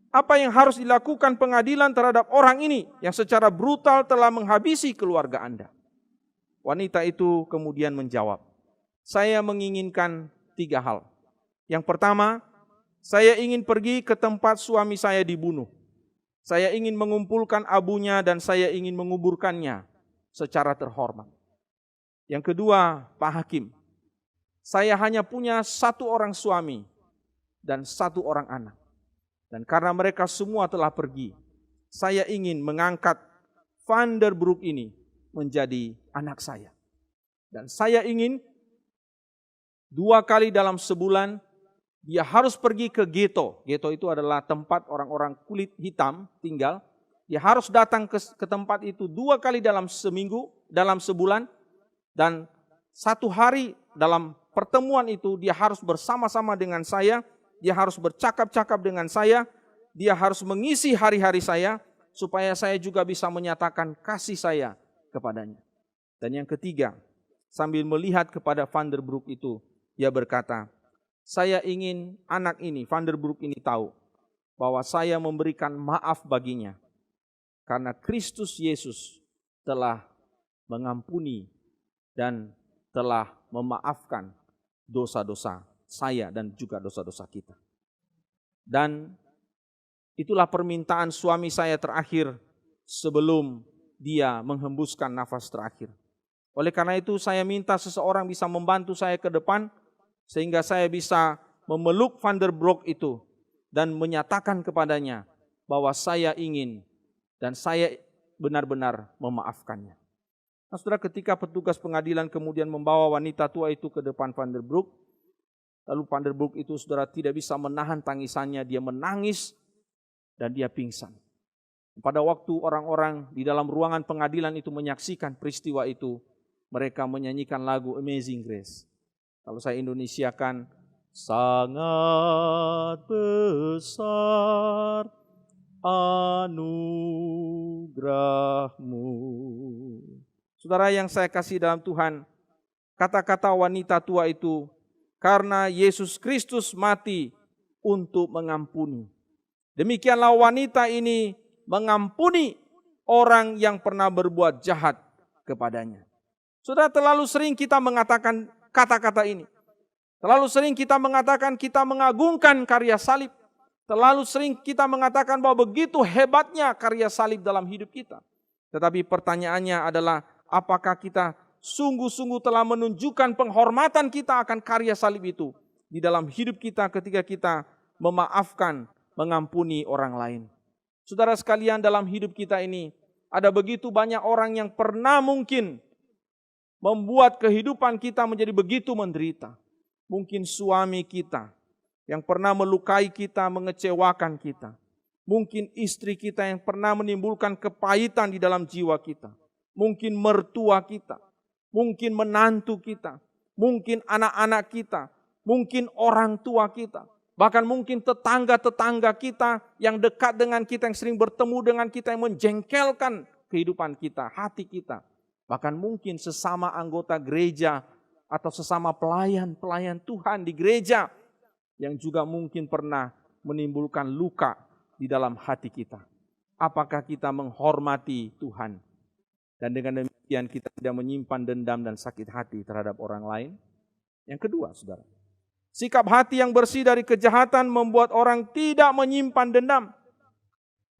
Apa yang harus dilakukan pengadilan terhadap orang ini yang secara brutal telah menghabisi keluarga Anda?" Wanita itu kemudian menjawab, "Saya menginginkan 3 hal. Yang pertama, saya ingin pergi ke tempat suami saya dibunuh. Saya ingin mengumpulkan abunya dan saya ingin menguburkannya secara terhormat. Yang kedua, Pak Hakim, saya hanya punya 1 orang suami dan 1 orang anak. Dan karena mereka semua telah pergi, saya ingin mengangkat Van der Broek ini menjadi anak saya. Dan saya ingin 2 kali dalam sebulan dia harus pergi ke ghetto. Ghetto itu adalah tempat orang-orang kulit hitam tinggal. Dia harus datang ke tempat itu 2 kali dalam seminggu, dalam sebulan. Dan 1 hari dalam pertemuan itu dia harus bersama-sama dengan saya. Dia harus bercakap-cakap dengan saya. Dia harus mengisi hari-hari saya supaya saya juga bisa menyatakan kasih saya kepadanya." Dan yang ketiga, sambil melihat kepada Van der Broek itu, dia berkata, "Saya ingin anak ini, Van der Broek ini tahu bahwa saya memberikan maaf baginya karena Kristus Yesus telah mengampuni dan telah memaafkan dosa-dosa saya dan juga dosa-dosa kita." Dan itulah permintaan suami saya terakhir sebelum dia menghembuskan nafas terakhir. Oleh karena itu saya minta seseorang bisa membantu saya ke depan sehingga saya bisa memeluk Van der Broek itu dan menyatakan kepadanya bahwa saya ingin dan saya benar-benar memaafkannya. Nah, saudara, ketika petugas pengadilan kemudian membawa wanita tua itu ke depan Van der Broek, lalu Van der Broek itu saudara tidak bisa menahan tangisannya, dia menangis dan dia pingsan. Pada waktu orang-orang di dalam ruangan pengadilan itu menyaksikan peristiwa itu, mereka menyanyikan lagu Amazing Grace. Kalau saya Indonesiakan, sangat besar anugerahmu. Saudara yang saya kasih dalam Tuhan, kata-kata wanita tua itu, karena Yesus Kristus mati untuk mengampuni. Demikianlah wanita ini mengampuni orang yang pernah berbuat jahat kepadanya. Saudara, terlalu sering kita mengatakan kata-kata ini. Terlalu sering kita mengatakan kita mengagungkan karya salib. Terlalu sering kita mengatakan bahwa begitu hebatnya karya salib dalam hidup kita. Tetapi pertanyaannya adalah, apakah kita sungguh-sungguh telah menunjukkan penghormatan kita akan karya salib itu di dalam hidup kita ketika kita memaafkan, mengampuni orang lain. Saudara sekalian, dalam hidup kita ini ada begitu banyak orang yang pernah mungkin membuat kehidupan kita menjadi begitu menderita. Mungkin suami kita yang pernah melukai kita, mengecewakan kita. Mungkin istri kita yang pernah menimbulkan kepahitan di dalam jiwa kita. Mungkin mertua kita, mungkin menantu kita, mungkin anak-anak kita, mungkin orang tua kita. Bahkan mungkin tetangga-tetangga kita yang dekat dengan kita, yang sering bertemu dengan kita, yang menjengkelkan kehidupan kita, hati kita. Bahkan mungkin sesama anggota gereja atau sesama pelayan-pelayan Tuhan di gereja yang juga mungkin pernah menimbulkan luka di dalam hati kita. Apakah kita menghormati Tuhan? Dan dengan demikian kita tidak menyimpan dendam dan sakit hati terhadap orang lain. Yang kedua, saudara, Sikap hati yang bersih dari kejahatan membuat orang tidak menyimpan dendam.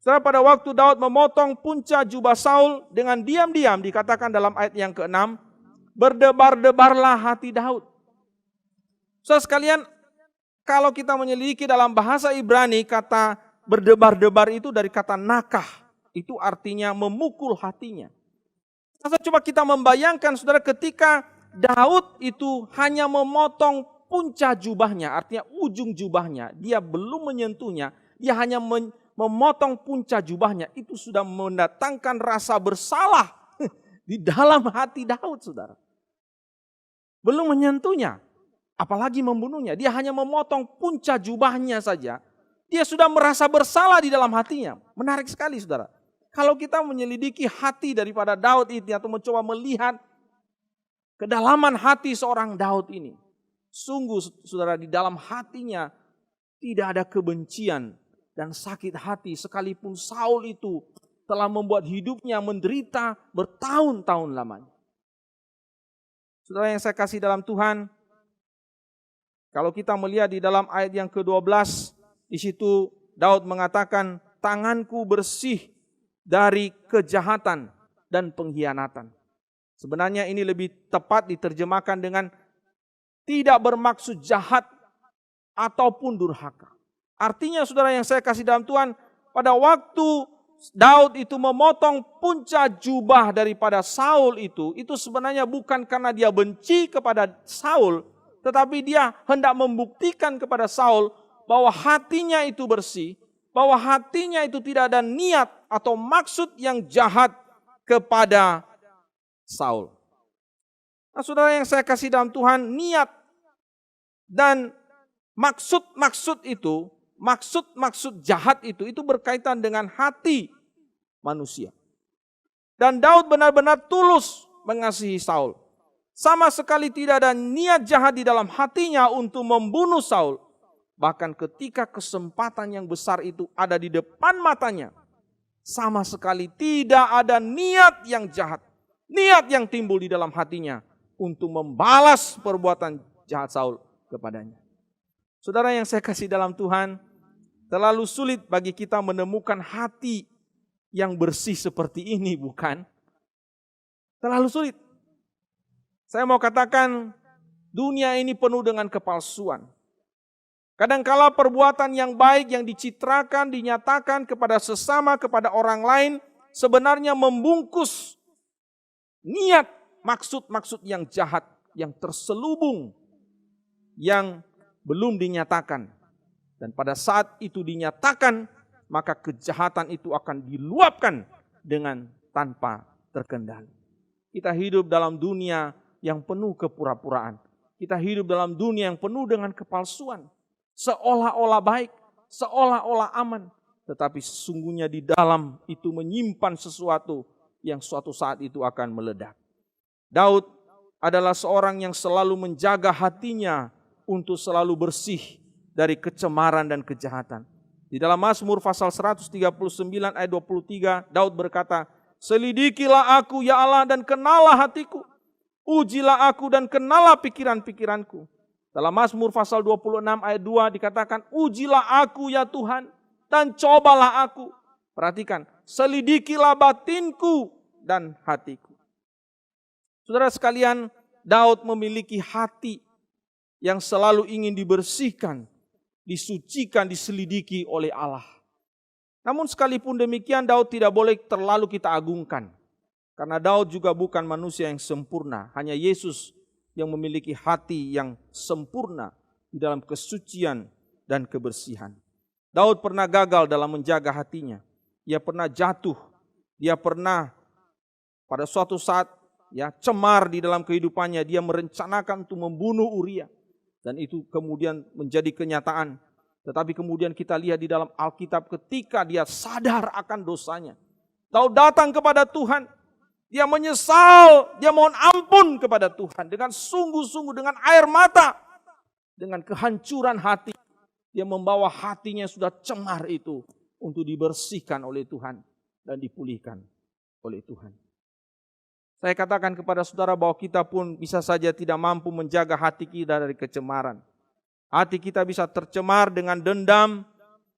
Setelah pada waktu Daud memotong punca jubah Saul dengan diam-diam, dikatakan dalam ayat yang ke-6, berdebar-debarlah hati Daud. Saudara sekalian, kalau kita menyelidiki dalam bahasa Ibrani, kata berdebar-debar itu dari kata nakah. Itu artinya memukul hatinya. Coba kita membayangkan, saudara, ketika Daud itu hanya memotong punca jubahnya, artinya ujung jubahnya, dia belum menyentuhnya, dia hanya memotong punca jubahnya, itu sudah mendatangkan rasa bersalah di dalam hati Daud, saudara. Belum menyentuhnya, apalagi membunuhnya, dia hanya memotong punca jubahnya saja, dia sudah merasa bersalah di dalam hatinya. Menarik sekali, saudara. Kalau kita menyelidiki hati daripada Daud ini atau mencoba melihat kedalaman hati seorang Daud ini, sungguh, saudara, di dalam hatinya tidak ada kebencian dan sakit hati, sekalipun Saul itu telah membuat hidupnya menderita bertahun-tahun lamanya. Saudara yang saya kasih dalam Tuhan, kalau kita melihat di dalam ayat yang ke-12, di situ Daud mengatakan, tanganku bersih dari kejahatan dan pengkhianatan. Sebenarnya ini lebih tepat diterjemahkan dengan tidak bermaksud jahat ataupun durhaka. Artinya, saudara yang saya kasih dalam Tuhan, pada waktu Daud itu memotong punca jubah daripada Saul itu sebenarnya bukan karena dia benci kepada Saul, tetapi dia hendak membuktikan kepada Saul bahwa hatinya itu bersih, bahwa hatinya itu tidak ada niat atau maksud yang jahat kepada Saul. Nah, saudara yang saya kasih dalam Tuhan, niat dan maksud-maksud itu, maksud-maksud jahat itu berkaitan dengan hati manusia. Dan Daud benar-benar tulus mengasihi Saul. Sama sekali tidak ada niat jahat di dalam hatinya untuk membunuh Saul. Bahkan ketika kesempatan yang besar itu ada di depan matanya, sama sekali tidak ada niat yang jahat, niat yang timbul di dalam hatinya untuk membalas perbuatan jahat Saul kepadanya. Saudara yang saya kasih dalam Tuhan, terlalu sulit bagi kita menemukan hati yang bersih seperti ini, bukan? Terlalu sulit. Saya mau katakan, dunia ini penuh dengan kepalsuan. Kadangkala perbuatan yang baik yang dicitrakan, dinyatakan kepada sesama, kepada orang lain, sebenarnya membungkus niat, maksud-maksud yang jahat, yang terselubung, yang belum dinyatakan. Dan pada saat itu dinyatakan, maka kejahatan itu akan diluapkan dengan tanpa terkendali. Kita hidup dalam dunia yang penuh kepura-puraan. Kita hidup dalam dunia yang penuh dengan kepalsuan. Seolah-olah baik, seolah-olah aman. Tetapi sesungguhnya di dalam itu menyimpan sesuatu yang suatu saat itu akan meledak. Daud adalah seorang yang selalu menjaga hatinya untuk selalu bersih dari kecemaran dan kejahatan. Di dalam Mazmur pasal 139 ayat 23, Daud berkata, selidikilah aku ya Allah dan kenalah hatiku. Ujilah aku dan kenalah pikiran-pikiranku. Dalam Mazmur pasal 26 ayat 2 dikatakan, ujilah aku ya Tuhan dan cobalah aku. Perhatikan, selidikilah batinku dan hatiku. Saudara sekalian, Daud memiliki hati yang selalu ingin dibersihkan, disucikan, diselidiki oleh Allah. Namun sekalipun demikian, Daud tidak boleh terlalu kita agungkan. Karena Daud juga bukan manusia yang sempurna. Hanya Yesus yang memiliki hati yang sempurna di dalam kesucian dan kebersihan. Daud pernah gagal dalam menjaga hatinya. Dia pernah jatuh. Dia pernah pada suatu saat cemar di dalam kehidupannya. Dia merencanakan untuk membunuh Uria. Dan itu kemudian menjadi kenyataan. Tetapi kemudian kita lihat di dalam Alkitab ketika dia sadar akan dosanya. Daud datang kepada Tuhan. Dia menyesal, dia mohon ampun kepada Tuhan. Dengan sungguh-sungguh, dengan air mata. Dengan kehancuran hati. Dia membawa hatinya sudah cemar itu untuk dibersihkan oleh Tuhan. Dan dipulihkan oleh Tuhan. Saya katakan kepada saudara bahwa kita pun bisa saja tidak mampu menjaga hati kita dari kecemaran. Hati kita bisa tercemar dengan dendam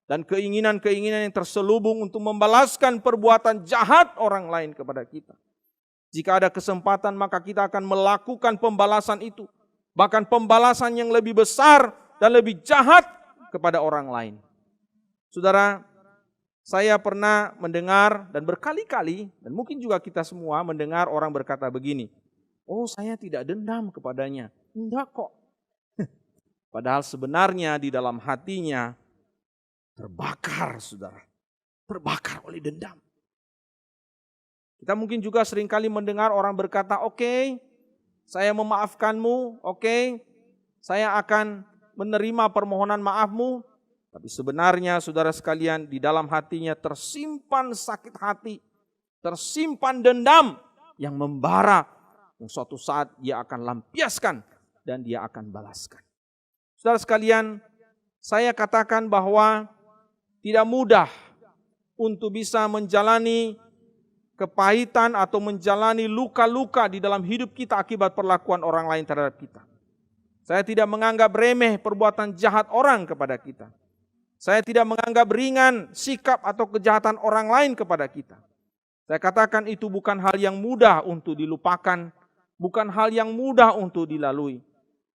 dan keinginan-keinginan yang terselubung untuk membalaskan perbuatan jahat orang lain kepada kita. Jika ada kesempatan maka kita akan melakukan pembalasan itu. Bahkan pembalasan yang lebih besar dan lebih jahat kepada orang lain. Saudara, saya pernah mendengar dan berkali-kali, dan mungkin juga kita semua mendengar orang berkata begini, oh saya tidak dendam kepadanya. Enggak kok. Padahal sebenarnya di dalam hatinya terbakar, saudara. Terbakar oleh dendam. Kita mungkin juga seringkali mendengar orang berkata, oke, saya memaafkanmu, oke, saya akan menerima permohonan maafmu. Tapi sebenarnya saudara sekalian di dalam hatinya tersimpan sakit hati, tersimpan dendam yang membara, yang suatu saat dia akan lampiaskan dan dia akan balaskan. Saudara sekalian, saya katakan bahwa tidak mudah untuk bisa menjalani kepahitan atau menjalani luka-luka di dalam hidup kita akibat perlakuan orang lain terhadap kita. Saya tidak menganggap remeh perbuatan jahat orang kepada kita. Saya tidak menganggap ringan sikap atau kejahatan orang lain kepada kita. Saya katakan itu bukan hal yang mudah untuk dilupakan, bukan hal yang mudah untuk dilalui.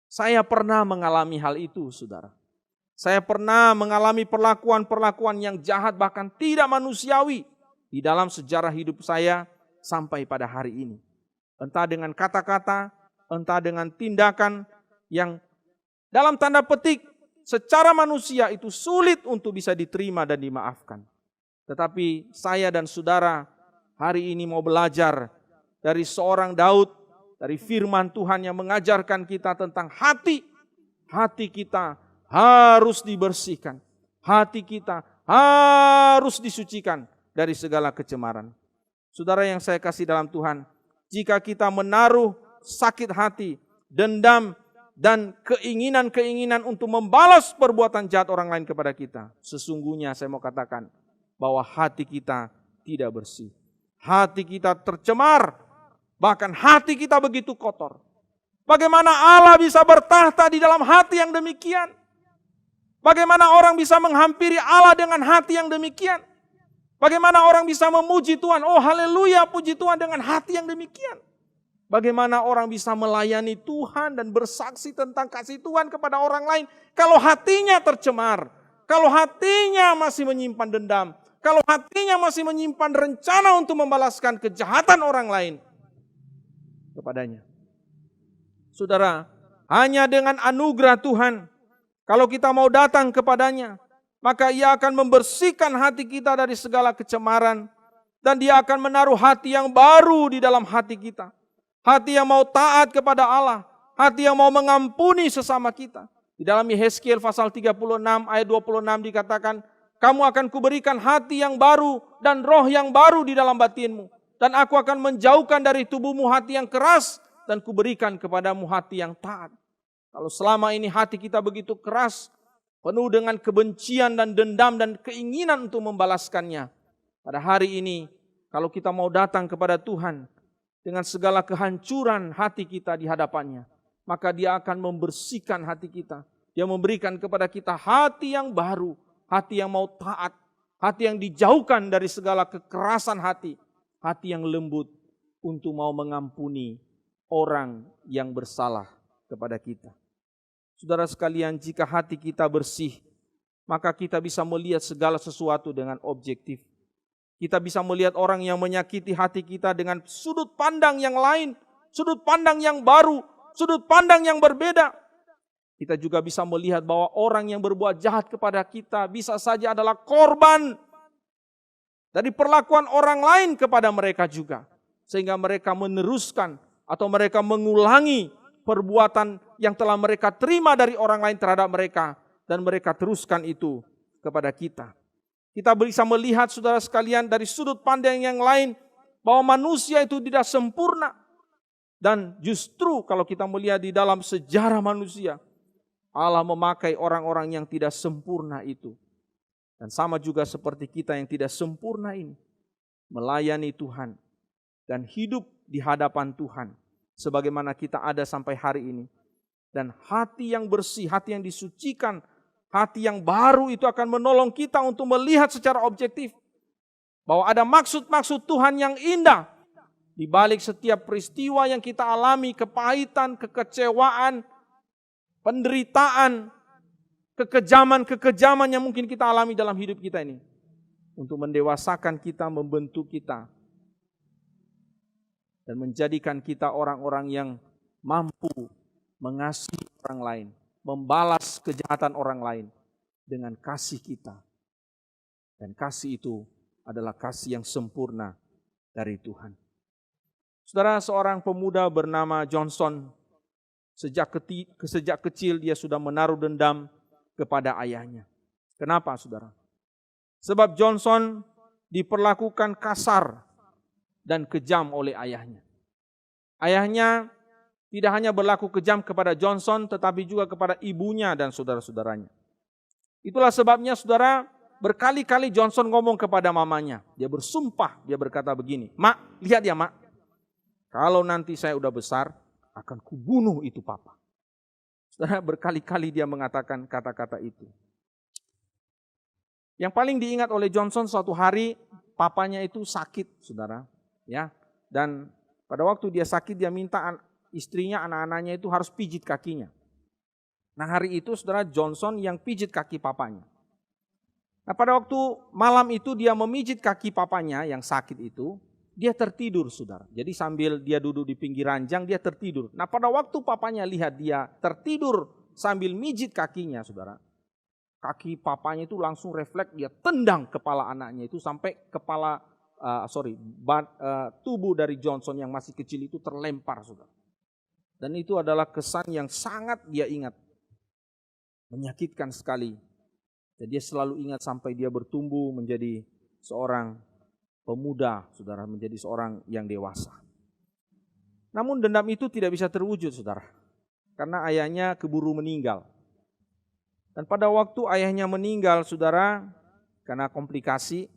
Saya pernah mengalami hal itu, saudara. Saya pernah mengalami perlakuan-perlakuan yang jahat bahkan tidak manusiawi di dalam sejarah hidup saya sampai pada hari ini. Entah dengan kata-kata, entah dengan tindakan yang dalam tanda petik secara manusia itu sulit untuk bisa diterima dan dimaafkan. Tetapi saya dan saudara hari ini mau belajar dari seorang Daud, dari firman Tuhan yang mengajarkan kita tentang hati. Hati kita harus dibersihkan. Hati kita harus disucikan dari segala kecemaran. Saudara yang saya kasih dalam Tuhan, jika kita menaruh sakit hati, dendam, dan keinginan-keinginan untuk membalas perbuatan jahat orang lain kepada kita, sesungguhnya saya mau katakan bahwa hati kita tidak bersih. Hati kita tercemar, bahkan hati kita begitu kotor. Bagaimana Allah bisa bertahta di dalam hati yang demikian? Bagaimana orang bisa menghampiri Allah dengan hati yang demikian? Bagaimana orang bisa memuji Tuhan? Oh haleluya, puji Tuhan dengan hati yang demikian. Bagaimana orang bisa melayani Tuhan dan bersaksi tentang kasih Tuhan kepada orang lain kalau hatinya tercemar, kalau hatinya masih menyimpan dendam, kalau hatinya masih menyimpan rencana untuk membalaskan kejahatan orang lain kepadanya. Saudara, hanya dengan anugerah Tuhan, kalau kita mau datang kepadanya, maka Ia akan membersihkan hati kita dari segala kecemaran. Dan Dia akan menaruh hati yang baru di dalam hati kita. Hati yang mau taat kepada Allah. Hati yang mau mengampuni sesama kita. Di dalam Yehezkiel pasal 36 ayat 26 dikatakan, kamu akan kuberikan hati yang baru dan roh yang baru di dalam batinmu. Dan aku akan menjauhkan dari tubuhmu hati yang keras dan kuberikan kepadamu hati yang taat. Kalau selama ini hati kita begitu keras, penuh dengan kebencian dan dendam dan keinginan untuk membalaskannya. Pada hari ini, kalau kita mau datang kepada Tuhan dengan segala kehancuran hati kita di hadapannya, maka Dia akan membersihkan hati kita. Dia memberikan kepada kita hati yang baru, hati yang mau taat, hati yang dijauhkan dari segala kekerasan hati yang lembut untuk mau mengampuni orang yang bersalah kepada kita. Saudara sekalian, jika hati kita bersih, maka kita bisa melihat segala sesuatu dengan objektif. Kita bisa melihat orang yang menyakiti hati kita dengan sudut pandang yang lain, sudut pandang yang baru, sudut pandang yang berbeda. Kita juga bisa melihat bahwa orang yang berbuat jahat kepada kita bisa saja adalah korban dari perlakuan orang lain kepada mereka juga. Sehingga mereka meneruskan atau mereka mengulangi perbuatan yang telah mereka terima dari orang lain terhadap mereka. Dan mereka teruskan itu kepada kita. Kita bisa melihat saudara sekalian dari sudut pandang yang lain bahwa manusia itu tidak sempurna. Dan justru kalau kita melihat di dalam sejarah manusia, Allah memakai orang-orang yang tidak sempurna itu. Dan sama juga seperti kita yang tidak sempurna ini, melayani Tuhan dan hidup di hadapan Tuhan sebagaimana kita ada sampai hari ini. Dan hati yang bersih, hati yang disucikan, hati yang baru itu akan menolong kita untuk melihat secara objektif bahwa ada maksud-maksud Tuhan yang indah di balik setiap peristiwa yang kita alami, kepahitan, kekecewaan, penderitaan, kekejaman-kekejaman yang mungkin kita alami dalam hidup kita ini. Untuk mendewasakan kita, membentuk kita, dan menjadikan kita orang-orang yang mampu mengasihi orang lain, membalas kejahatan orang lain dengan kasih kita. Dan kasih itu adalah kasih yang sempurna dari Tuhan. Saudara, seorang pemuda bernama Johnson, sejak kecil dia sudah menaruh dendam kepada ayahnya. Kenapa, saudara? Sebab Johnson diperlakukan kasar dan kejam oleh ayahnya. Ayahnya tidak hanya berlaku kejam kepada Johnson, tetapi juga kepada ibunya dan saudara-saudaranya. Itulah sebabnya, saudara, berkali-kali Johnson ngomong kepada mamanya. Dia bersumpah, dia berkata begini, "Mak, lihat ya mak, kalau nanti saya udah besar, akan kubunuh itu papa." Saudara, berkali-kali dia mengatakan kata-kata itu. Yang paling diingat oleh Johnson, suatu hari papanya itu sakit, saudara, ya. Dan pada waktu dia sakit, dia minta istrinya, anak-anaknya itu harus pijit kakinya. Nah, hari itu, saudara, Johnson yang pijit kaki papanya. Nah, pada waktu malam itu dia memijit kaki papanya yang sakit itu, dia tertidur, saudara. Jadi sambil dia duduk di pinggir ranjang, dia tertidur. Nah, pada waktu papanya lihat dia tertidur sambil mijit kakinya, saudara, kaki papanya itu langsung refleks, dia tendang kepala anaknya itu sampai tubuh dari Johnson yang masih kecil itu terlempar, saudara. Dan itu adalah kesan yang sangat dia ingat. Menyakitkan sekali. Dan dia selalu ingat sampai dia bertumbuh menjadi seorang pemuda, saudara, menjadi seorang yang dewasa. Namun dendam itu tidak bisa terwujud, saudara. Karena ayahnya keburu meninggal. Dan pada waktu ayahnya meninggal, saudara, karena komplikasi,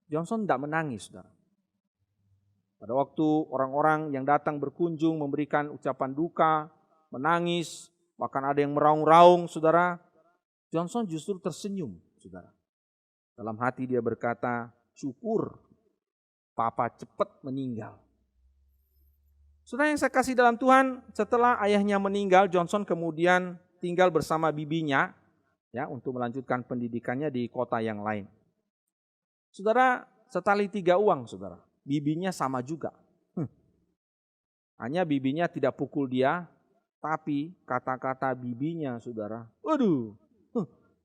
Johnson tidak menangis, saudara. Pada waktu orang-orang yang datang berkunjung memberikan ucapan duka, menangis, bahkan ada yang meraung-raung, saudara, Johnson justru tersenyum, saudara. Dalam hati dia berkata, syukur papa cepat meninggal. Saudara yang saya kasih dalam Tuhan, setelah ayahnya meninggal, Johnson kemudian tinggal bersama bibinya ya untuk melanjutkan pendidikannya di kota yang lain. Saudara, setali 3 uang, saudara. Bibinya sama juga. Hanya bibinya tidak pukul dia, tapi kata-kata bibinya, saudara, waduh,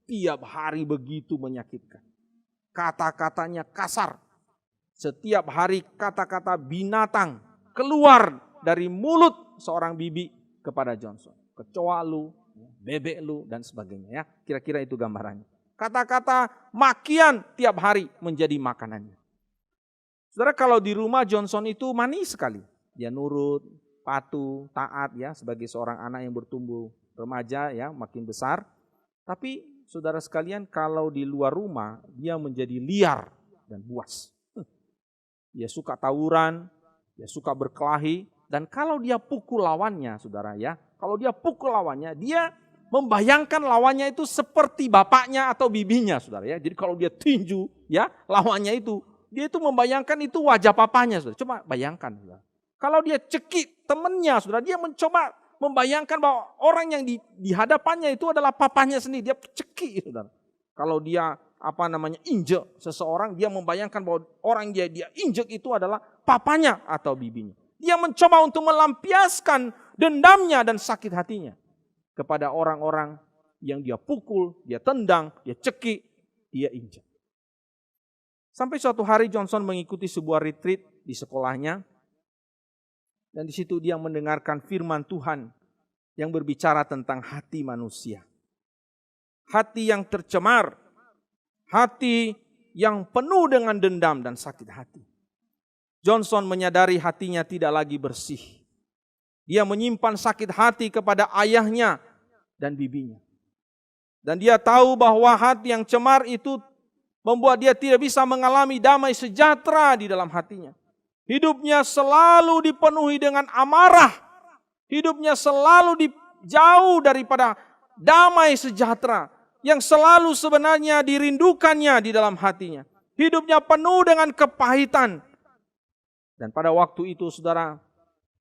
tiap hari begitu menyakitkan. Kata-katanya kasar. Setiap hari kata-kata binatang keluar dari mulut seorang bibi kepada Johnson. Kecoa lu, bebek lu, dan sebagainya. Ya, kira-kira itu gambarannya. Kata-kata makian tiap hari menjadi makanannya. Saudara, kalau di rumah Johnson itu manis sekali. Dia nurut, patuh, taat ya sebagai seorang anak yang bertumbuh remaja ya, makin besar. Tapi saudara sekalian, kalau di luar rumah dia menjadi liar dan buas. Dia suka tawuran, dia suka berkelahi, dan kalau dia pukul lawannya, saudara ya, kalau dia pukul lawannya, dia membayangkan lawannya itu seperti bapaknya atau bibinya, saudara ya. Jadi kalau dia tinju ya lawannya itu, dia itu membayangkan itu wajah papanya, saudara. Coba bayangkan, saudara. Kalau dia cekik temannya, saudara, dia mencoba membayangkan bahwa orang yang di hadapannya itu adalah papanya sendiri. Dia cekik, saudara. Kalau dia injek seseorang, dia membayangkan bahwa orang dia injek itu adalah papanya atau bibinya. Dia mencoba untuk melampiaskan dendamnya dan sakit hatinya kepada orang-orang yang dia pukul, dia tendang, dia cekik, dia injek. Sampai suatu hari Johnson mengikuti sebuah retreat di sekolahnya. Dan di situ dia mendengarkan firman Tuhan yang berbicara tentang hati manusia. Hati yang tercemar, hati yang penuh dengan dendam dan sakit hati. Johnson menyadari hatinya tidak lagi bersih. Dia menyimpan sakit hati kepada ayahnya dan bibinya. Dan dia tahu bahwa hati yang cemar itu membuat dia tidak bisa mengalami damai sejahtera di dalam hatinya. Hidupnya selalu dipenuhi dengan amarah. Hidupnya selalu jauh daripada damai sejahtera yang selalu sebenarnya dirindukannya di dalam hatinya. Hidupnya penuh dengan kepahitan. Dan pada waktu itu saudara,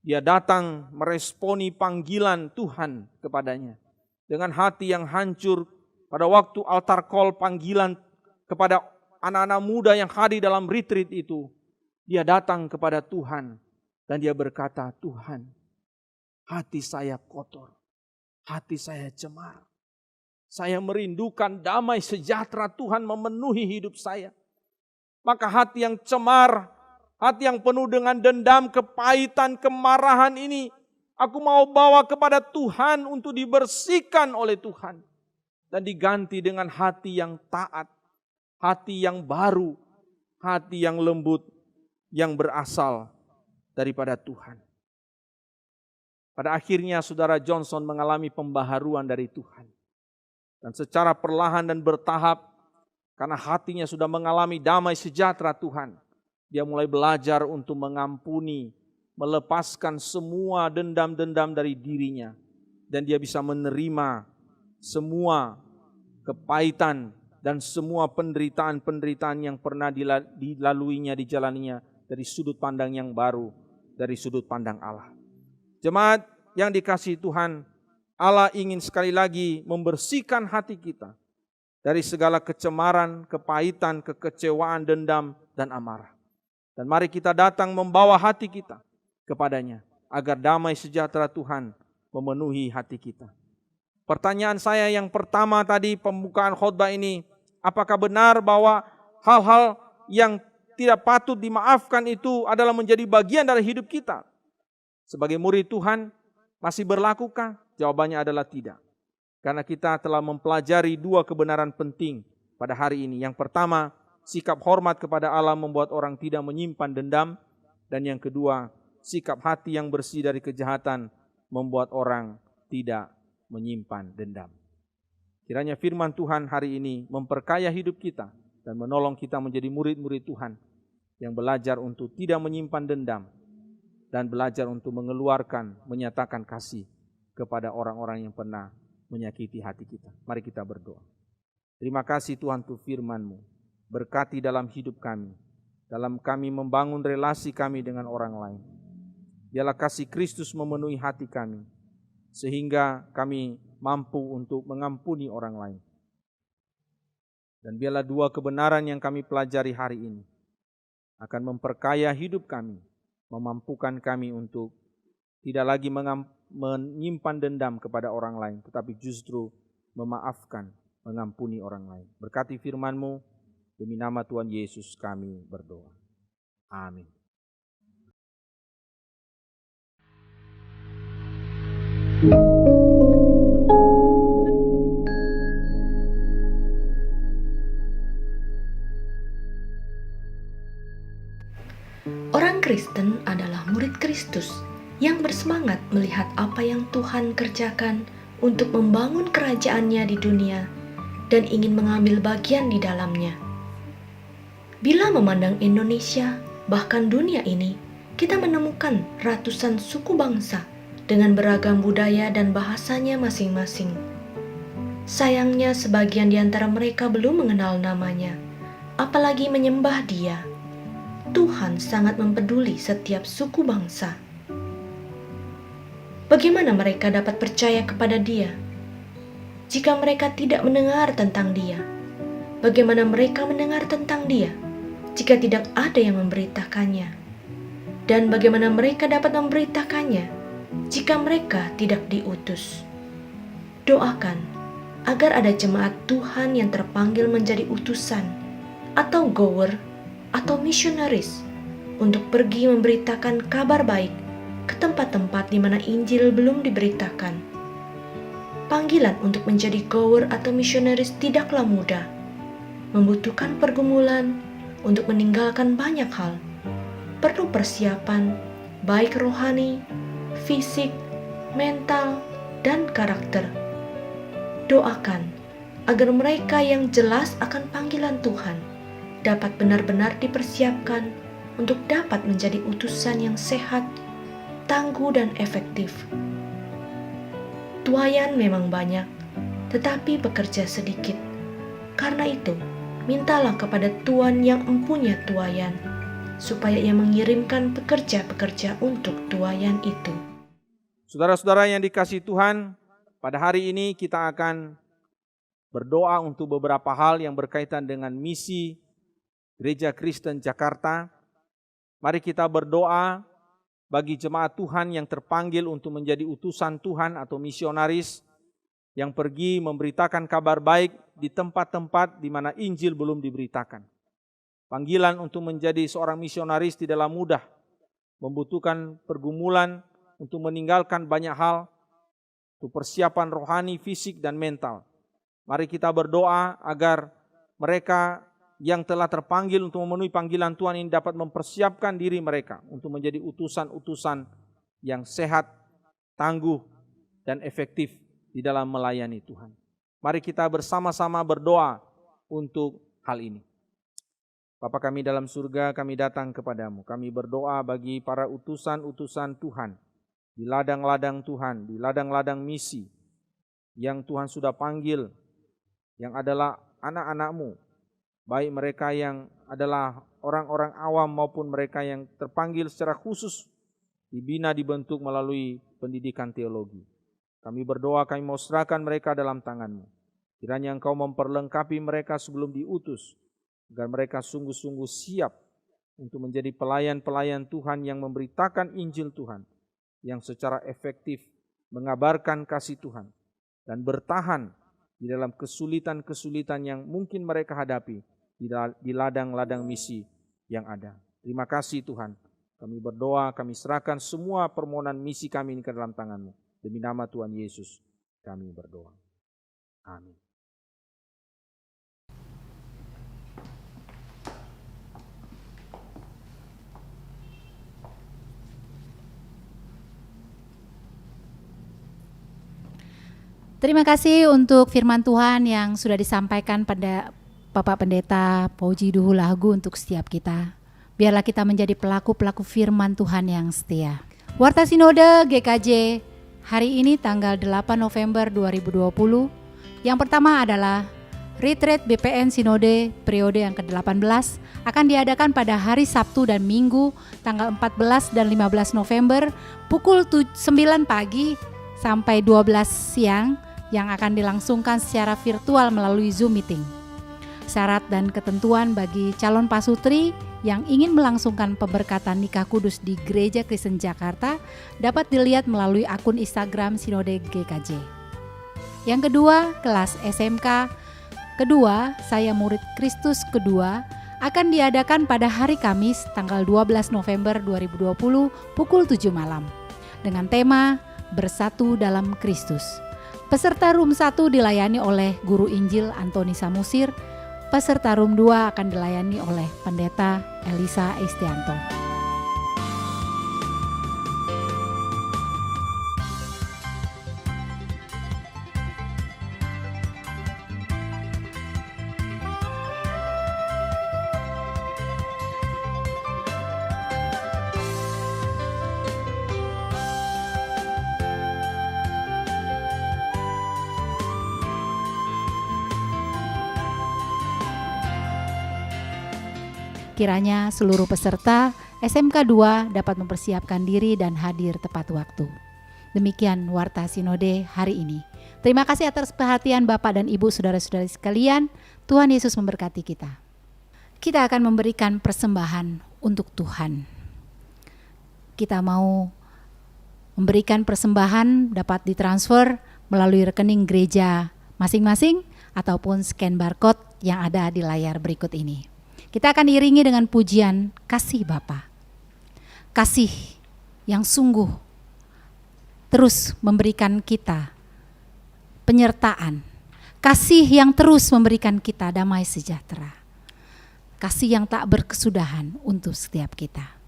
dia datang meresponi panggilan Tuhan kepadanya. Dengan hati yang hancur, pada waktu altar call panggilan kepada anak-anak muda yang hadir dalam retreat itu, dia datang kepada Tuhan dan dia berkata, Tuhan, hati saya kotor, hati saya cemar. Saya merindukan damai sejahtera Tuhan memenuhi hidup saya. Maka hati yang cemar, hati yang penuh dengan dendam, kepahitan, kemarahan ini, aku mau bawa kepada Tuhan untuk dibersihkan oleh Tuhan. Dan diganti dengan hati yang taat, hati yang baru, hati yang lembut, yang berasal daripada Tuhan. Pada akhirnya saudara Johnson mengalami pembaharuan dari Tuhan. Dan secara perlahan dan bertahap, karena hatinya sudah mengalami damai sejahtera Tuhan, dia mulai belajar untuk mengampuni, melepaskan semua dendam-dendam dari dirinya. Dan dia bisa menerima semua kepahitan dan semua penderitaan-penderitaan yang pernah dilaluinya, dijalaninya dari sudut pandang yang baru, dari sudut pandang Allah. Jemaat yang dikasihi Tuhan, Allah ingin sekali lagi membersihkan hati kita dari segala kecemaran, kepahitan, kekecewaan, dendam, dan amarah. Dan mari kita datang membawa hati kita kepadanya, agar damai sejahtera Tuhan memenuhi hati kita. Pertanyaan saya yang pertama tadi, pembukaan khotbah ini, apakah benar bahwa hal-hal yang tidak patut dimaafkan itu adalah menjadi bagian dari hidup kita? Sebagai murid Tuhan, masih berlakukah? Jawabannya adalah tidak. Karena kita telah mempelajari dua kebenaran penting pada hari ini. Yang pertama, sikap hormat kepada Allah membuat orang tidak menyimpan dendam. Dan yang kedua, sikap hati yang bersih dari kejahatan membuat orang tidak menyimpan dendam. Kiranya firman Tuhan hari ini memperkaya hidup kita dan menolong kita menjadi murid-murid Tuhan yang belajar untuk tidak menyimpan dendam dan belajar untuk mengeluarkan, menyatakan kasih kepada orang-orang yang pernah menyakiti hati kita. Mari kita berdoa. Terima kasih Tuhan untuk firman-Mu. Berkati dalam hidup kami, dalam kami membangun relasi kami dengan orang lain. Biarlah kasih Kristus memenuhi hati kami, sehingga kami mampu untuk mengampuni orang lain. Dan biarlah dua kebenaran yang kami pelajari hari ini akan memperkaya hidup kami, memampukan kami untuk tidak lagi menyimpan dendam kepada orang lain, tetapi justru memaafkan, mengampuni orang lain. Berkati firman-Mu, demi nama Tuhan Yesus kami berdoa. Amin. Orang Kristen adalah murid Kristus yang bersemangat melihat apa yang Tuhan kerjakan untuk membangun kerajaan-Nya di dunia dan ingin mengambil bagian di dalamnya. Bila memandang Indonesia, bahkan dunia ini, kita menemukan ratusan suku bangsa dengan beragam budaya dan bahasanya masing-masing. Sayangnya sebagian di antara mereka belum mengenal namanya, apalagi menyembah Dia. Tuhan sangat mempeduli setiap suku bangsa. Bagaimana mereka dapat percaya kepada Dia jika mereka tidak mendengar tentang Dia? Bagaimana mereka mendengar tentang Dia jika tidak ada yang memberitakannya? Dan bagaimana mereka dapat memberitakannya jika mereka tidak diutus? Doakan agar ada jemaat Tuhan yang terpanggil menjadi utusan atau goer atau misionaris untuk pergi memberitakan kabar baik ke tempat-tempat di mana Injil belum diberitakan. Panggilan untuk menjadi goer atau misionaris tidaklah mudah, membutuhkan pergumulan untuk meninggalkan banyak hal. Perlu persiapan, baik rohani, fisik, mental, dan karakter. Doakan agar mereka yang jelas akan panggilan Tuhan dapat benar-benar dipersiapkan untuk dapat menjadi utusan yang sehat, tangguh, dan efektif. Tuaian memang banyak, tetapi pekerja sedikit. Karena itu, mintalah kepada Tuhan yang empunya tuaian, supaya Ia mengirimkan pekerja-pekerja untuk tuaian itu. Saudara-saudara yang dikasihi Tuhan, pada hari ini kita akan berdoa untuk beberapa hal yang berkaitan dengan misi Gereja Kristen Jakarta. Mari kita berdoa bagi jemaat Tuhan yang terpanggil untuk menjadi utusan Tuhan atau misionaris yang pergi memberitakan kabar baik di tempat-tempat di mana Injil belum diberitakan. Panggilan untuk menjadi seorang misionaris tidaklah mudah, membutuhkan pergumulan untuk meninggalkan banyak hal, untuk persiapan rohani, fisik, dan mental. Mari kita berdoa agar mereka yang telah terpanggil untuk memenuhi panggilan Tuhan ini dapat mempersiapkan diri mereka untuk menjadi utusan-utusan yang sehat, tangguh, dan efektif di dalam melayani Tuhan. Mari kita bersama-sama berdoa untuk hal ini. Bapa kami dalam surga, kami datang kepadamu. Kami berdoa bagi para utusan-utusan Tuhan di ladang-ladang Tuhan, di ladang-ladang misi yang Tuhan sudah panggil, yang adalah anak-anak-Mu, baik mereka yang adalah orang-orang awam maupun mereka yang terpanggil secara khusus, dibina, dibentuk melalui pendidikan teologi. Kami berdoa, kami mau serahkan mereka dalam tangan-Mu. Kiranya Engkau memperlengkapi mereka sebelum diutus, agar mereka sungguh-sungguh siap untuk menjadi pelayan-pelayan Tuhan yang memberitakan Injil Tuhan, yang secara efektif mengabarkan kasih Tuhan, dan bertahan di dalam kesulitan-kesulitan yang mungkin mereka hadapi di ladang-ladang misi yang ada. Terima kasih Tuhan. Kami berdoa, kami serahkan semua permohonan misi kami ini ke dalam tangan-Mu. Demi nama Tuhan Yesus kami berdoa. Amin. Terima kasih untuk firman Tuhan yang sudah disampaikan pada Bapak Pendeta Puji Duhu Lagu untuk setiap kita. Biarlah kita menjadi pelaku-pelaku firman Tuhan yang setia. Warta Sinode GKJ hari ini tanggal 8 November 2020. Yang pertama adalah Retreat BPN Sinode periode yang ke-18 akan diadakan pada hari Sabtu dan Minggu tanggal 14 dan 15 November pukul 9 pagi sampai 12 siang yang akan dilangsungkan secara virtual melalui Zoom meeting. Syarat dan ketentuan bagi calon pasutri yang ingin melangsungkan pemberkatan nikah kudus di Gereja Kristen Jakarta dapat dilihat melalui akun Instagram Sinode GKJ. Yang kedua, kelas SMK kedua, saya murid Kristus kedua, akan diadakan pada hari Kamis tanggal 12 November 2020 pukul 7 malam dengan tema Bersatu dalam Kristus. Peserta room 1 dilayani oleh Guru Injil Antoni Samusir. Peserta room 2 akan dilayani oleh Pendeta Elisa Estianto. Kiranya seluruh peserta SMK 2 dapat mempersiapkan diri dan hadir tepat waktu. Demikian Warta Sinode hari ini. Terima kasih atas perhatian Bapak dan Ibu saudara-saudari sekalian. Tuhan Yesus memberkati kita. Kita akan memberikan persembahan untuk Tuhan. Kita mau memberikan persembahan dapat ditransfer melalui rekening gereja masing-masing ataupun scan barcode yang ada di layar berikut ini. Kita akan iringi dengan pujian kasih Bapa. Kasih yang sungguh terus memberikan kita penyertaan. Kasih yang terus memberikan kita damai sejahtera. Kasih yang tak berkesudahan untuk setiap kita.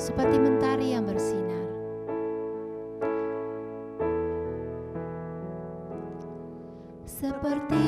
Seperti mentari yang bersinar. Seperti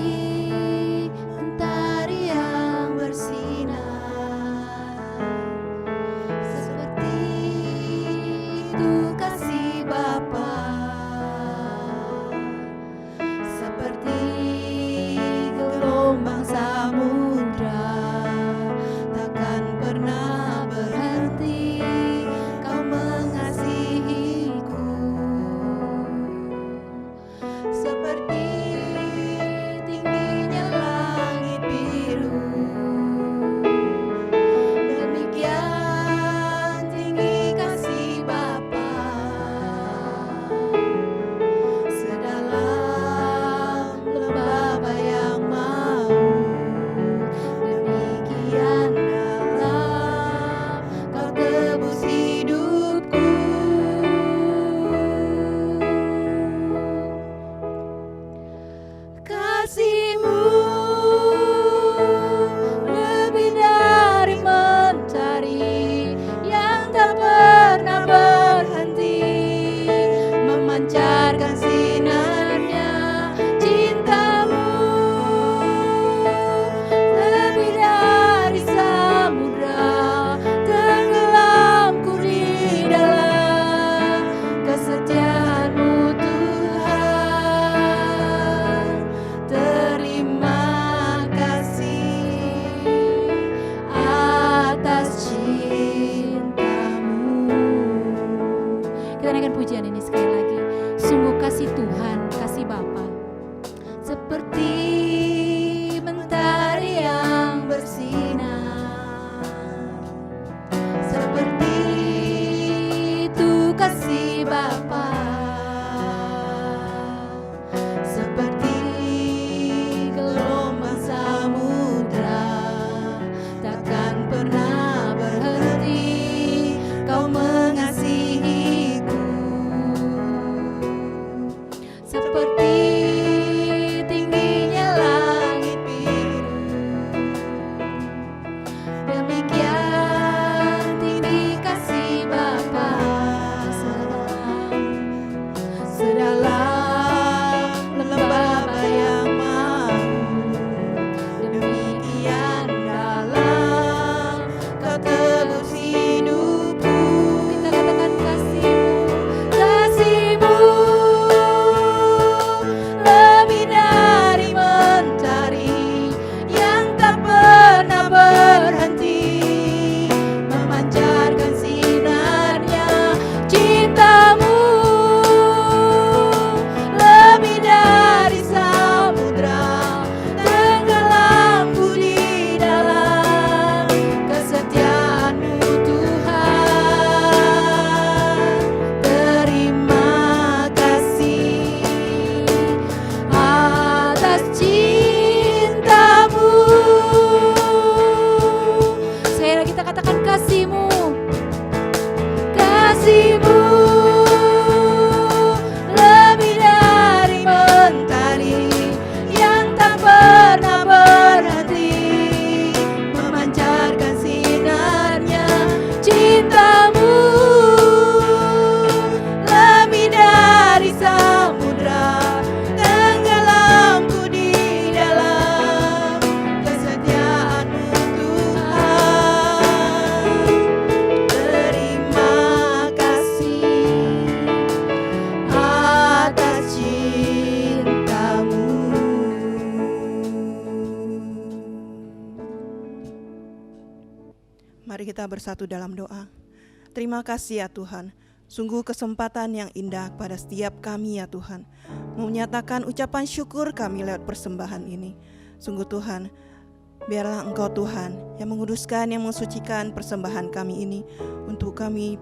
naikkan pujian ini sekali lagi. Sungguh kasih Tuhan, kasih Bapa seperti mentari yang bersinar, seperti itu kasih Bapa, seperti gelombang samudra, takkan pernah berhenti Kau mengasihiku. Seperti tingginya langit biru, demikian tinggi kasih Bapa, sedalam lembah bayang mahu, demikian dalam Kau tebus hidupku. Kita katakan kasih-Mu lebih dari mentari yang tak pernah berhenti, memancarkan sinarnya. Cinta-Mu lebih dari samudra, tenggelamku di dalam kesetiaan-Mu Tuhan. Terima kasih atas cinta-Mu. Sekali lagi kita katakan kasih-Mu, kasih-Mu lebih dari mentari yang tak pernah berhenti, memancarkan sinarnya. Cinta-Mu lebih dari samudra, tenggelamku di dalam kesetiaan-Mu Tuhan. Terima kasih atas cinta-Mu. Mari kita bersatu dalam doa. Terima kasih ya Tuhan, sungguh kesempatan yang indah pada setiap kami ya Tuhan, menyatakan ucapan syukur kami lewat persembahan ini. Sungguh Tuhan, biarlah Engkau Tuhan yang menguduskan, yang mensucikan persembahan kami ini, untuk kami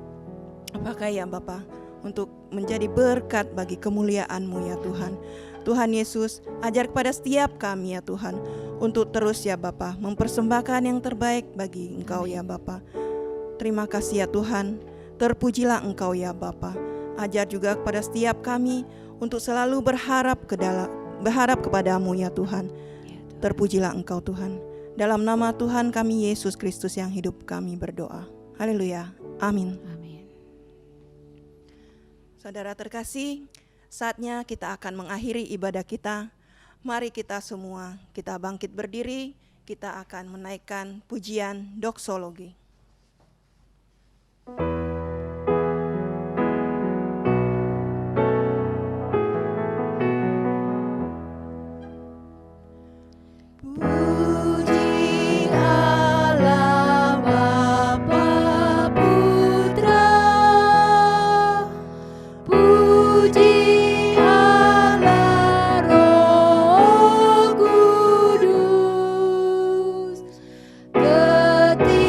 pakai ya Bapa, untuk menjadi berkat bagi kemuliaan-Mu ya Tuhan. Tuhan Yesus, ajar kepada setiap kami ya Tuhan, untuk terus ya Bapa mempersembahkan yang terbaik bagi Engkau ya Bapa. Terima kasih ya Tuhan, terpujilah Engkau ya Bapa. Ajar juga kepada setiap kami untuk selalu berharap kepadamu ya Tuhan. Terpujilah Engkau Tuhan. Dalam nama Tuhan kami Yesus Kristus yang hidup kami berdoa. Haleluya. Amin. Amin. Saudara terkasih, saatnya kita akan mengakhiri ibadah kita. Mari kita semua, kita bangkit berdiri, kita akan menaikkan pujian doksologi. Puji Allah Bapa Putra, puji Allah Roh Kudus, ketiganya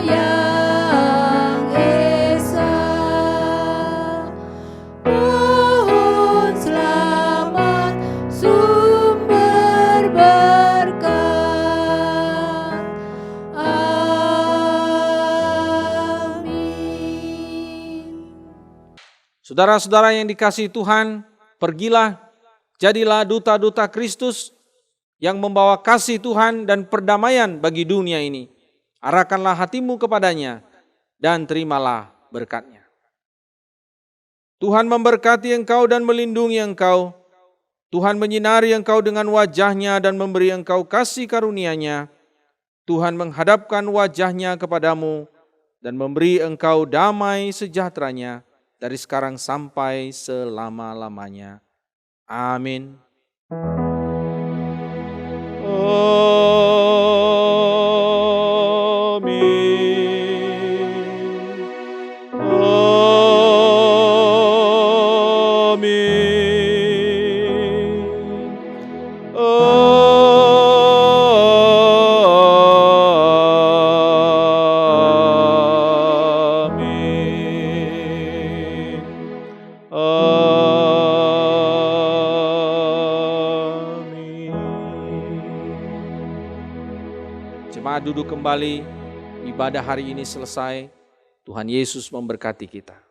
yang esa. Pohon selamat sumber berkat. Amin. Saudara-saudara yang dikasihi Tuhan, pergilah, jadilah duta-duta Kristus yang membawa kasih Tuhan dan perdamaian bagi dunia ini. Arahkanlah hatimu kepadanya dan terimalah berkat-Nya. Tuhan memberkati engkau dan melindungi engkau. Tuhan menyinari engkau dengan wajah-Nya dan memberi engkau kasih karunia-Nya. Tuhan menghadapkan wajah-Nya kepadamu dan memberi engkau damai sejahtera-Nya dari sekarang sampai selama-lamanya. Amin. Amin. duduk kembali, ibadah hari ini selesai. Tuhan Yesus memberkati kita.